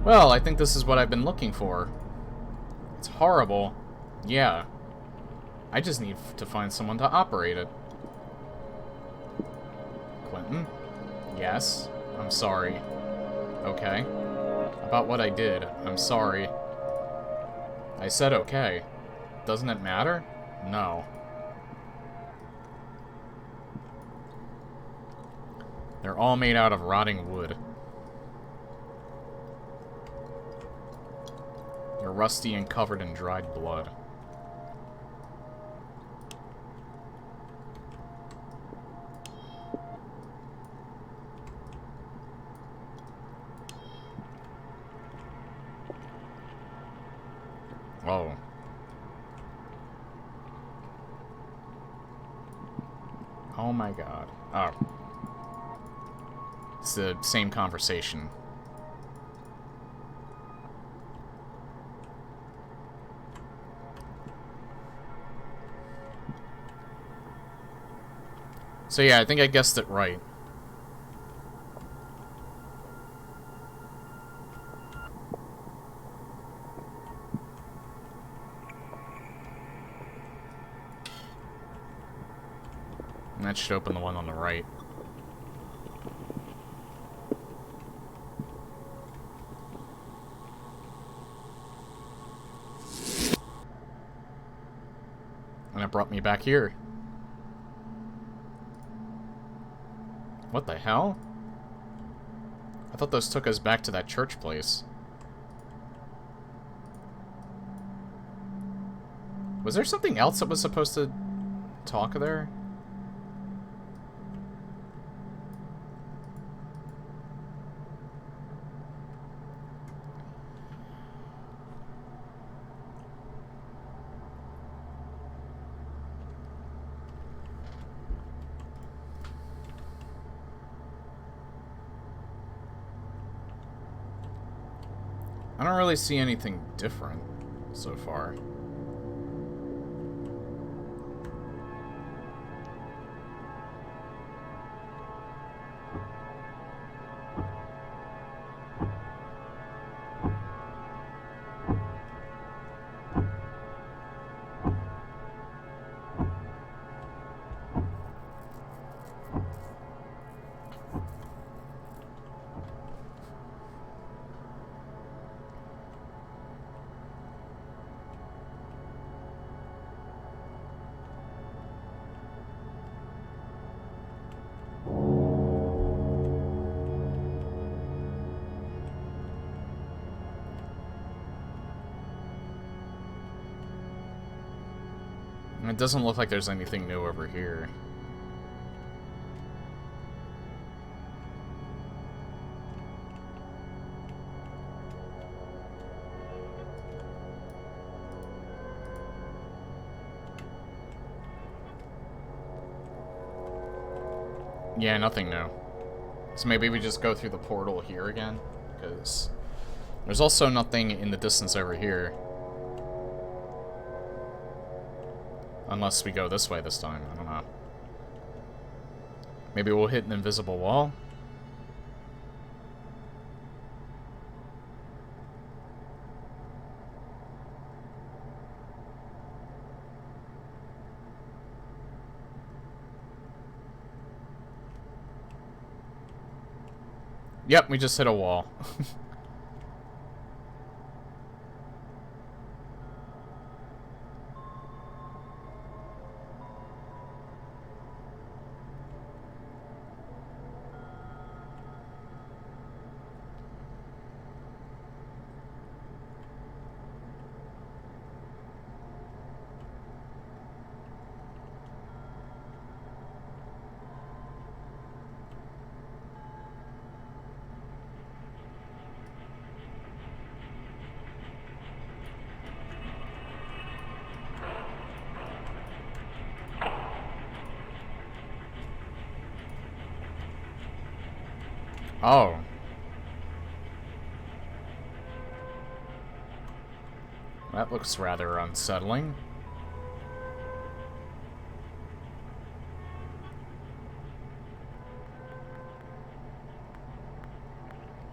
Well, I think this is what I've been looking for. It's horrible. Yeah. I just need to find someone to operate it. Quentin? Yes? I'm sorry. Okay. About what I did. I'm sorry. I said okay. Doesn't it matter? No. They're all made out of rotting wood. You're rusty and covered in dried blood. Whoa. Oh my god. Oh. It's the same conversation. So yeah, I think I guessed it right. And that should open the one on the right. And it brought me back here. What the hell? I thought those took us back to that church place. Was there something else that was supposed to talk there? I don't really see anything different so far. It doesn't look like there's anything new over here. Yeah, nothing new. So maybe we just go through the portal here again? Because there's also nothing in the distance over here. Unless we go this way this time. I don't know. Maybe we'll hit an invisible wall? Yep, we just hit a wall. Oh. That looks rather unsettling.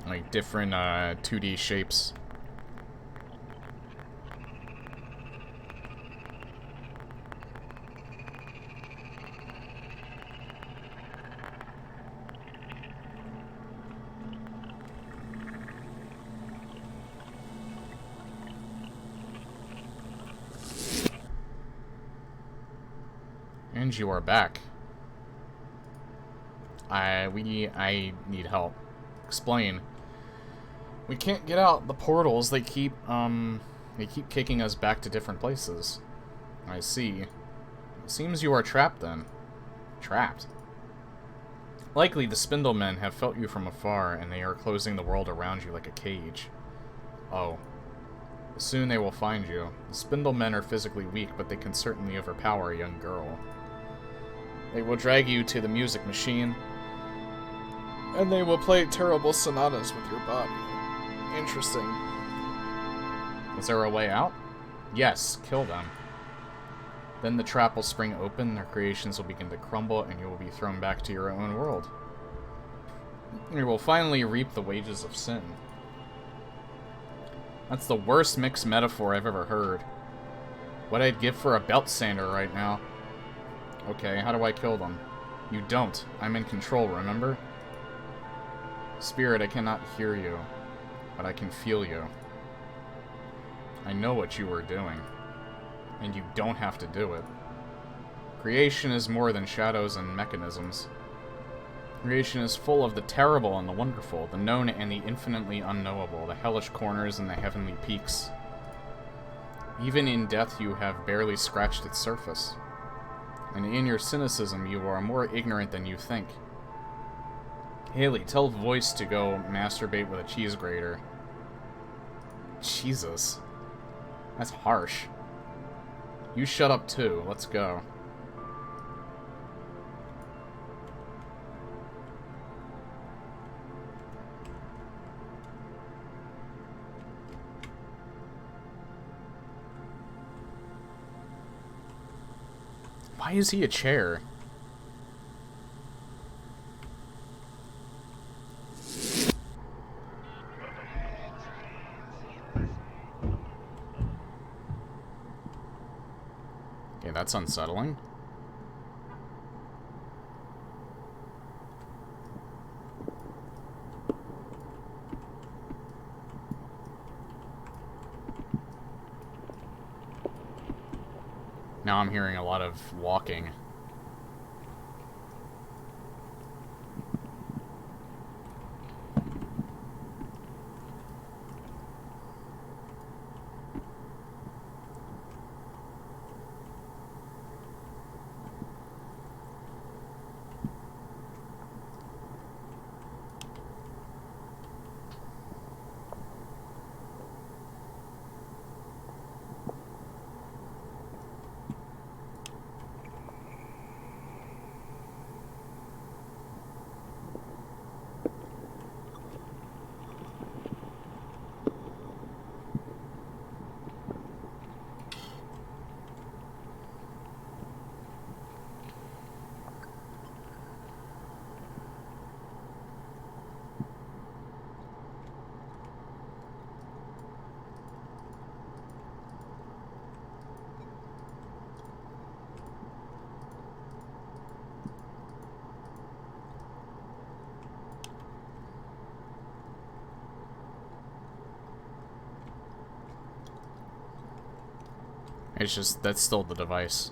Like different 2D shapes. And you are back. I need help. Explain. We can't get out. The portals, they keep kicking us back to different places. I see. It seems you are trapped then. Trapped? Likely the Spindlemen have felt you from afar, and they are closing the world around you like a cage. Oh. Soon they will find you. The Spindlemen are physically weak, but they can certainly overpower a young girl. They will drag you to the music machine, and they will play terrible sonatas with your body. Interesting. Is there a way out? Yes, kill them. Then the trap will spring open, their creations will begin to crumble, and you will be thrown back to your own world. You will finally reap the wages of sin. That's the worst mixed metaphor I've ever heard. What I'd give for a belt sander right now. Okay, how do I kill them? You don't. I'm in control, remember? Spirit, I cannot hear you, but I can feel you. I know what you are doing. And you don't have to do it. Creation is more than shadows and mechanisms. Creation is full of the terrible and the wonderful, the known and the infinitely unknowable, the hellish corners and the heavenly peaks. Even in death you have barely scratched its surface. And in your cynicism you are more ignorant than you think. Haley, tell Voice to go masturbate with a cheese grater. Jesus. That's harsh. You shut up too. Let's go. Why is he a chair? Okay, that's unsettling. Now I'm hearing a lot of walking. It's just, that's still the device.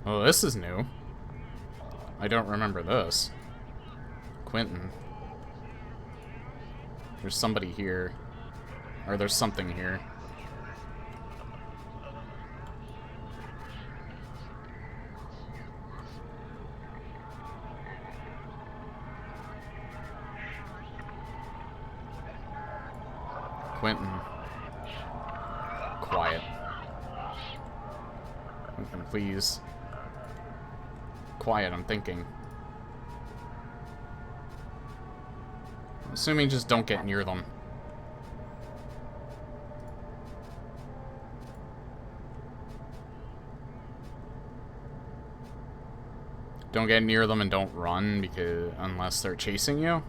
Oh, this is new. I don't remember this. Quentin. There's somebody here. Or there's something here. Quentin. Quiet. Quentin, please. Quiet, I'm thinking. Assuming just don't get near them. Don't get near them and don't run because unless they're chasing you.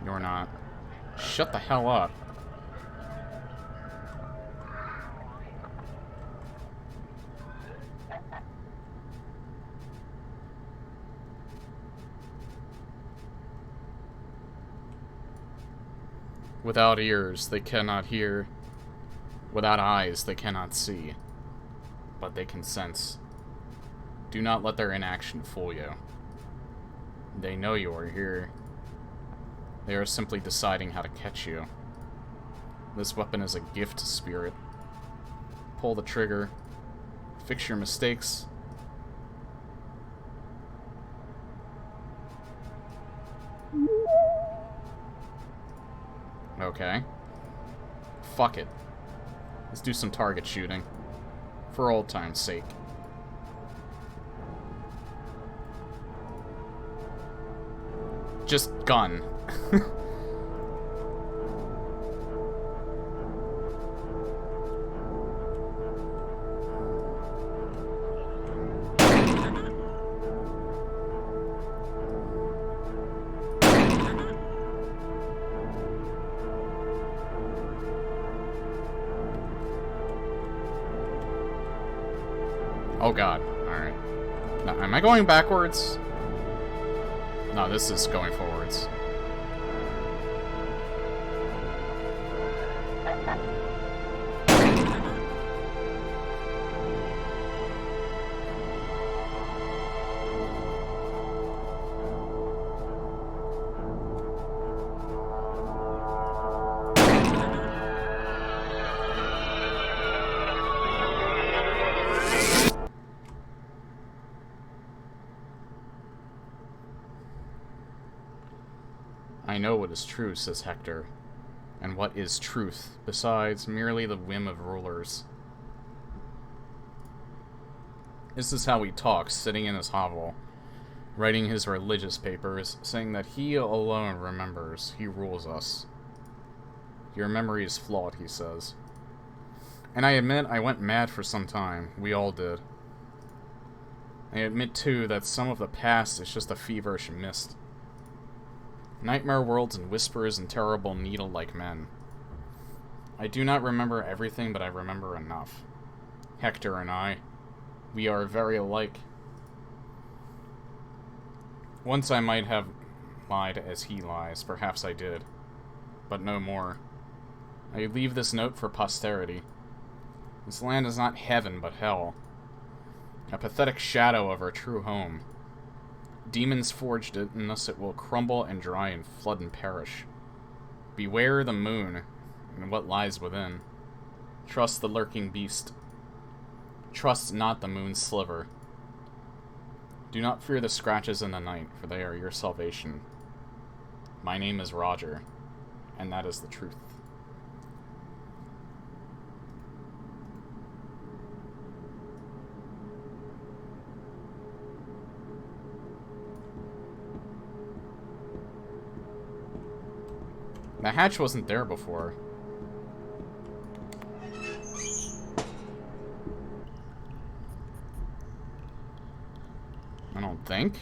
You're not. Shut the hell up. Without ears, they cannot hear. Without eyes, they cannot see. But they can sense. Do not let their inaction fool you. They know you are here. They are simply deciding how to catch you. This weapon is a gift to spirit. Pull the trigger. Fix your mistakes. Okay. Fuck it. Let's do some target shooting. For old time's sake. Just gun. Oh god. Alright. Now, am I going backwards? No, this is going forwards. I know what is true, says Hector. And what is truth, besides merely the whim of rulers? This is how he talks, sitting in his hovel, writing his religious papers, saying that he alone remembers, he rules us. Your memory is flawed, he says. And I admit I went mad for some time. We all did. I admit, too, that some of the past is just a feverish mist. Nightmare worlds and whispers and terrible needle-like men. I do not remember everything, but I remember enough. Hector and I, we are very alike. Once I might have lied as he lies, perhaps I did. But no more. I leave this note for posterity. This land is not heaven, but hell. A pathetic shadow of our true home. Demons forged it, and thus it will crumble and dry and flood and perish. Beware the moon, and what lies within. Trust the lurking beast. Trust not the moon's sliver. Do not fear the scratches in the night, for they are your salvation. My name is Roger, and that is the truth. The hatch wasn't there before. I don't think.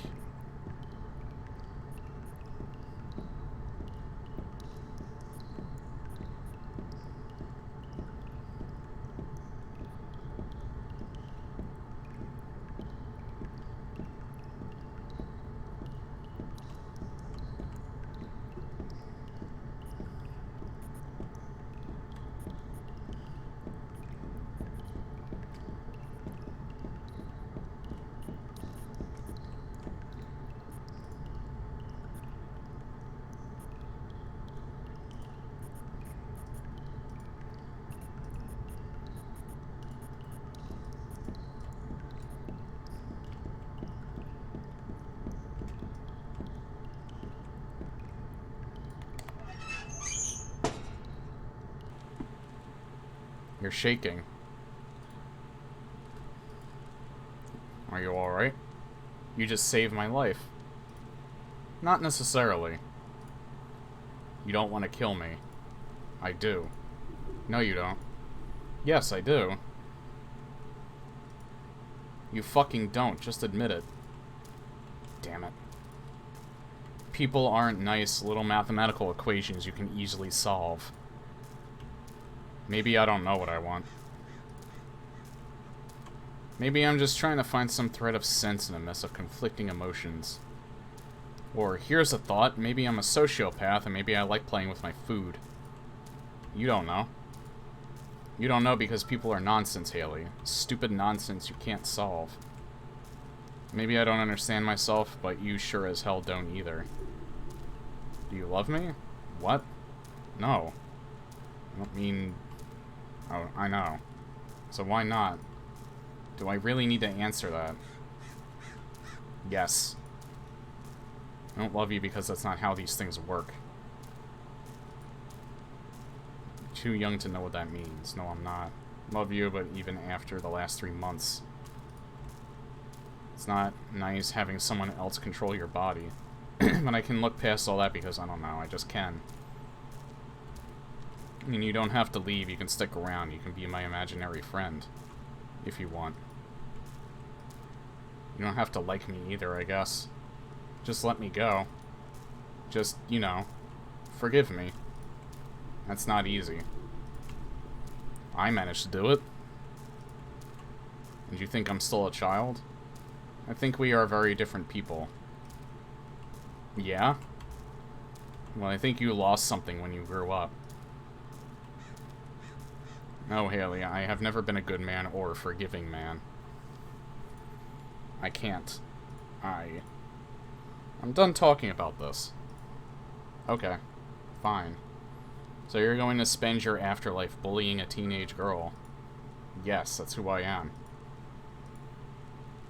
You're shaking. Are you alright? You just saved my life. Not necessarily. You don't want to kill me. I do. No, you don't. Yes, I do. You fucking don't. Just admit it. Damn it. People aren't nice little mathematical equations you can easily solve. Maybe I don't know what I want. Maybe I'm just trying to find some thread of sense in a mess of conflicting emotions. Or, here's a thought, maybe I'm a sociopath and maybe I like playing with my food. You don't know. You don't know because people are nonsense, Haley. Stupid nonsense you can't solve. Maybe I don't understand myself, but you sure as hell don't either. Do you love me? What? No. I don't mean... Oh, I know. So why not? Do I really need to answer that? Yes. I don't love you because that's not how these things work. I'm too young to know what that means. No, I'm not. Love you, but even after the last 3 months. It's not nice having someone else control your body. But I can look past all that because, I don't know, I just can. I mean, you don't have to leave, you can stick around, you can be my imaginary friend. If you want. You don't have to like me either, I guess. Just let me go. Just, you know, forgive me. That's not easy. I managed to do it. And you think I'm still a child? I think we are very different people. Yeah? Well, I think you lost something when you grew up. No, Haley, I have never been a good man or a forgiving man. I can't. I'm done talking about this. Okay. Fine. So you're going to spend your afterlife bullying a teenage girl. Yes, that's who I am.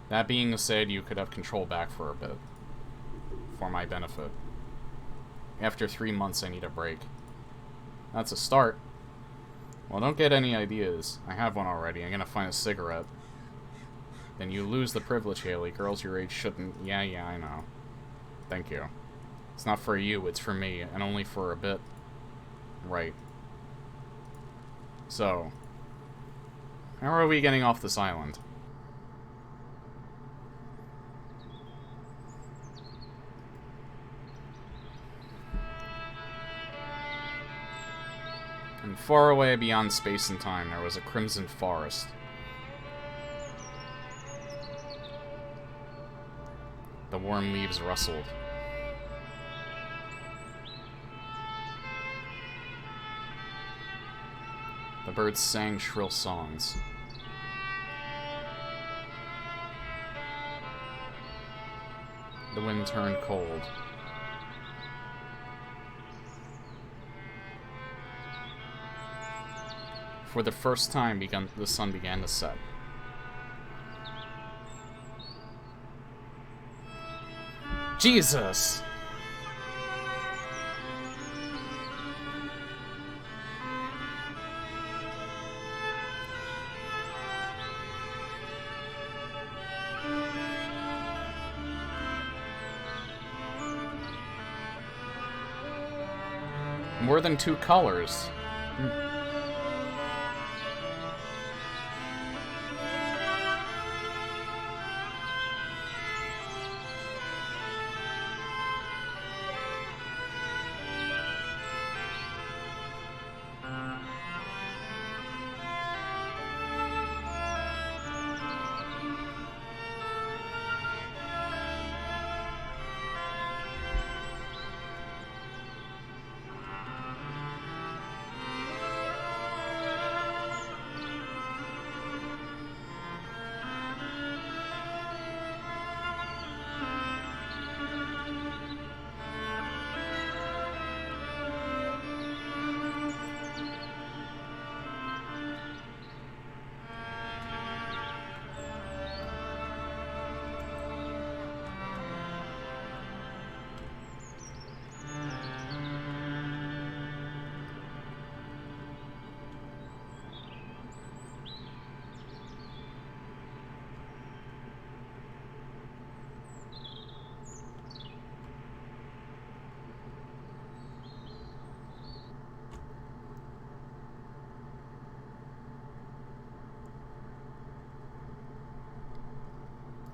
That being said, you could have control back for a bit. For my benefit. After 3 months, I need a break. That's a start. Well, don't get any ideas. I have one already. I'm gonna find a cigarette. Then you lose the privilege, Haley. Girls your age shouldn't... Yeah, I know. Thank you. It's not for you, it's for me, and only for a bit. Right. So, how are we getting off this island? And far away beyond space and time, there was a crimson forest. The warm leaves rustled. The birds sang shrill songs. The wind turned cold. For the first time, the sun began to set. Jesus! More than 2 colors.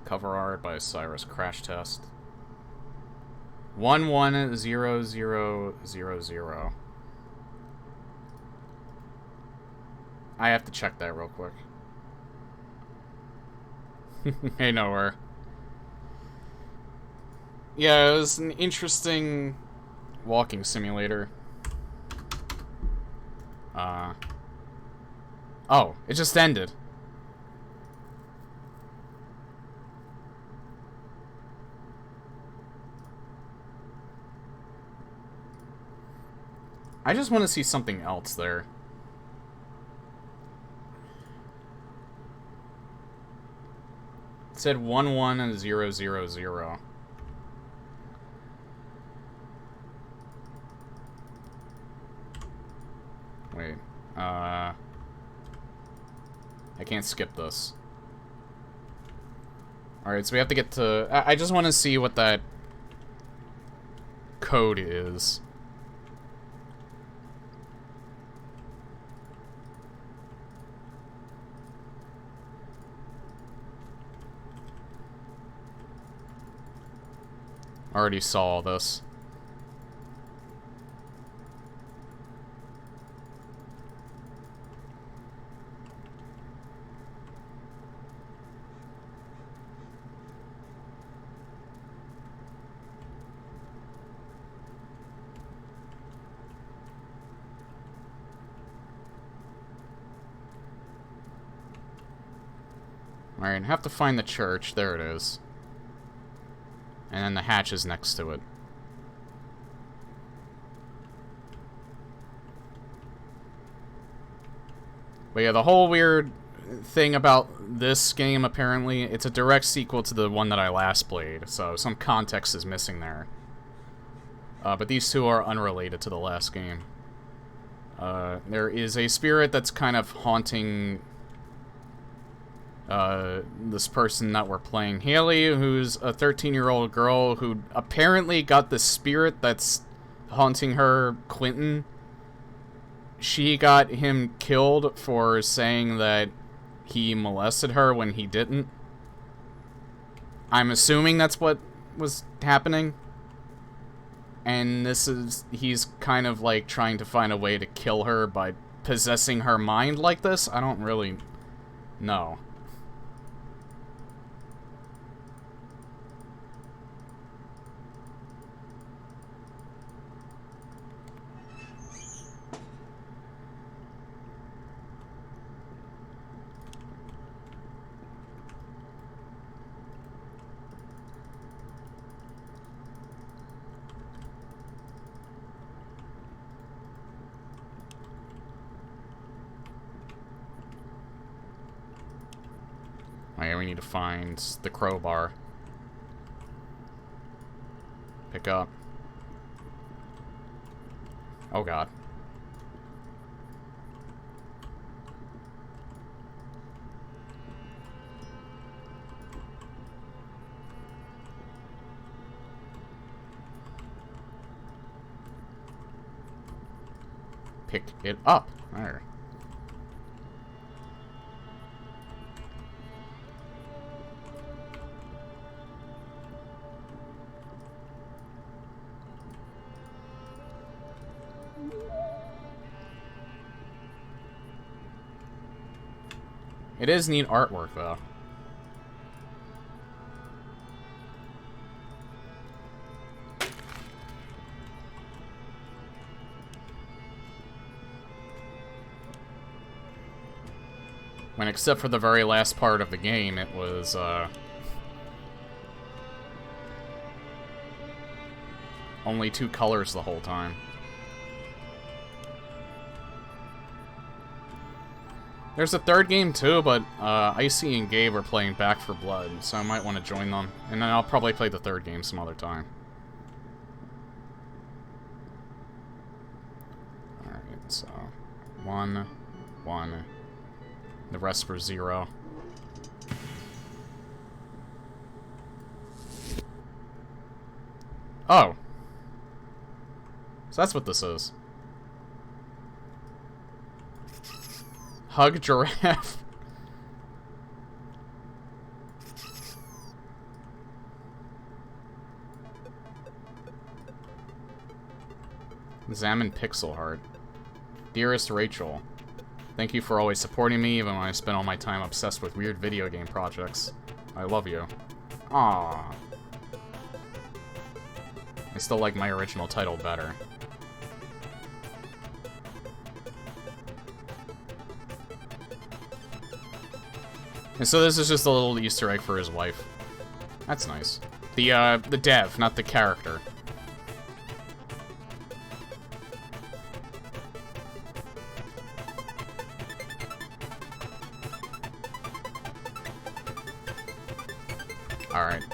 Cover art by Cyrus. Crash test. 110000. I have to check that real quick. Hey, nowhere. Yeah, it was an interesting walking simulator. Oh, it just ended. I just want to see something else there. It said 11000. Wait. I can't skip this. Alright, so we have to get to... I just want to see what that code is. Already saw all this. Alright, have to find the church. There it is. And then the hatch is next to it. But yeah, the whole weird thing about this game, apparently, it's a direct sequel to the one that I last played, so some context is missing there. But these two are unrelated to the last game. There is a spirit that's kind of haunting this person that we're playing, Haley, who's a 13-year-old girl who apparently got the spirit that's haunting her, Quentin. She got him killed for saying that he molested her when he didn't. I'm assuming that's what was happening. And he's kind of like trying to find a way to kill her by possessing her mind like this? I don't really know. Alright, we need to find the crowbar. Pick up. Oh god. Pick it up. There. It is neat artwork, though. When, except for the very last part of the game, it was, only two colors the whole time. There's a third game too, but Icy and Gabe are playing Back 4 Blood, so I might want to join them. And then I'll probably play the third game some other time. Alright, so 1, 1. The rest were 0. Oh. So that's what this is. Hug giraffe. Examine pixel heart. Dearest Rachel, thank you for always supporting me even when I spend all my time obsessed with weird video game projects. I love you. Aww. I still like my original title better. And so this is just a little Easter egg for his wife. That's nice. The dev, not the character. Alright.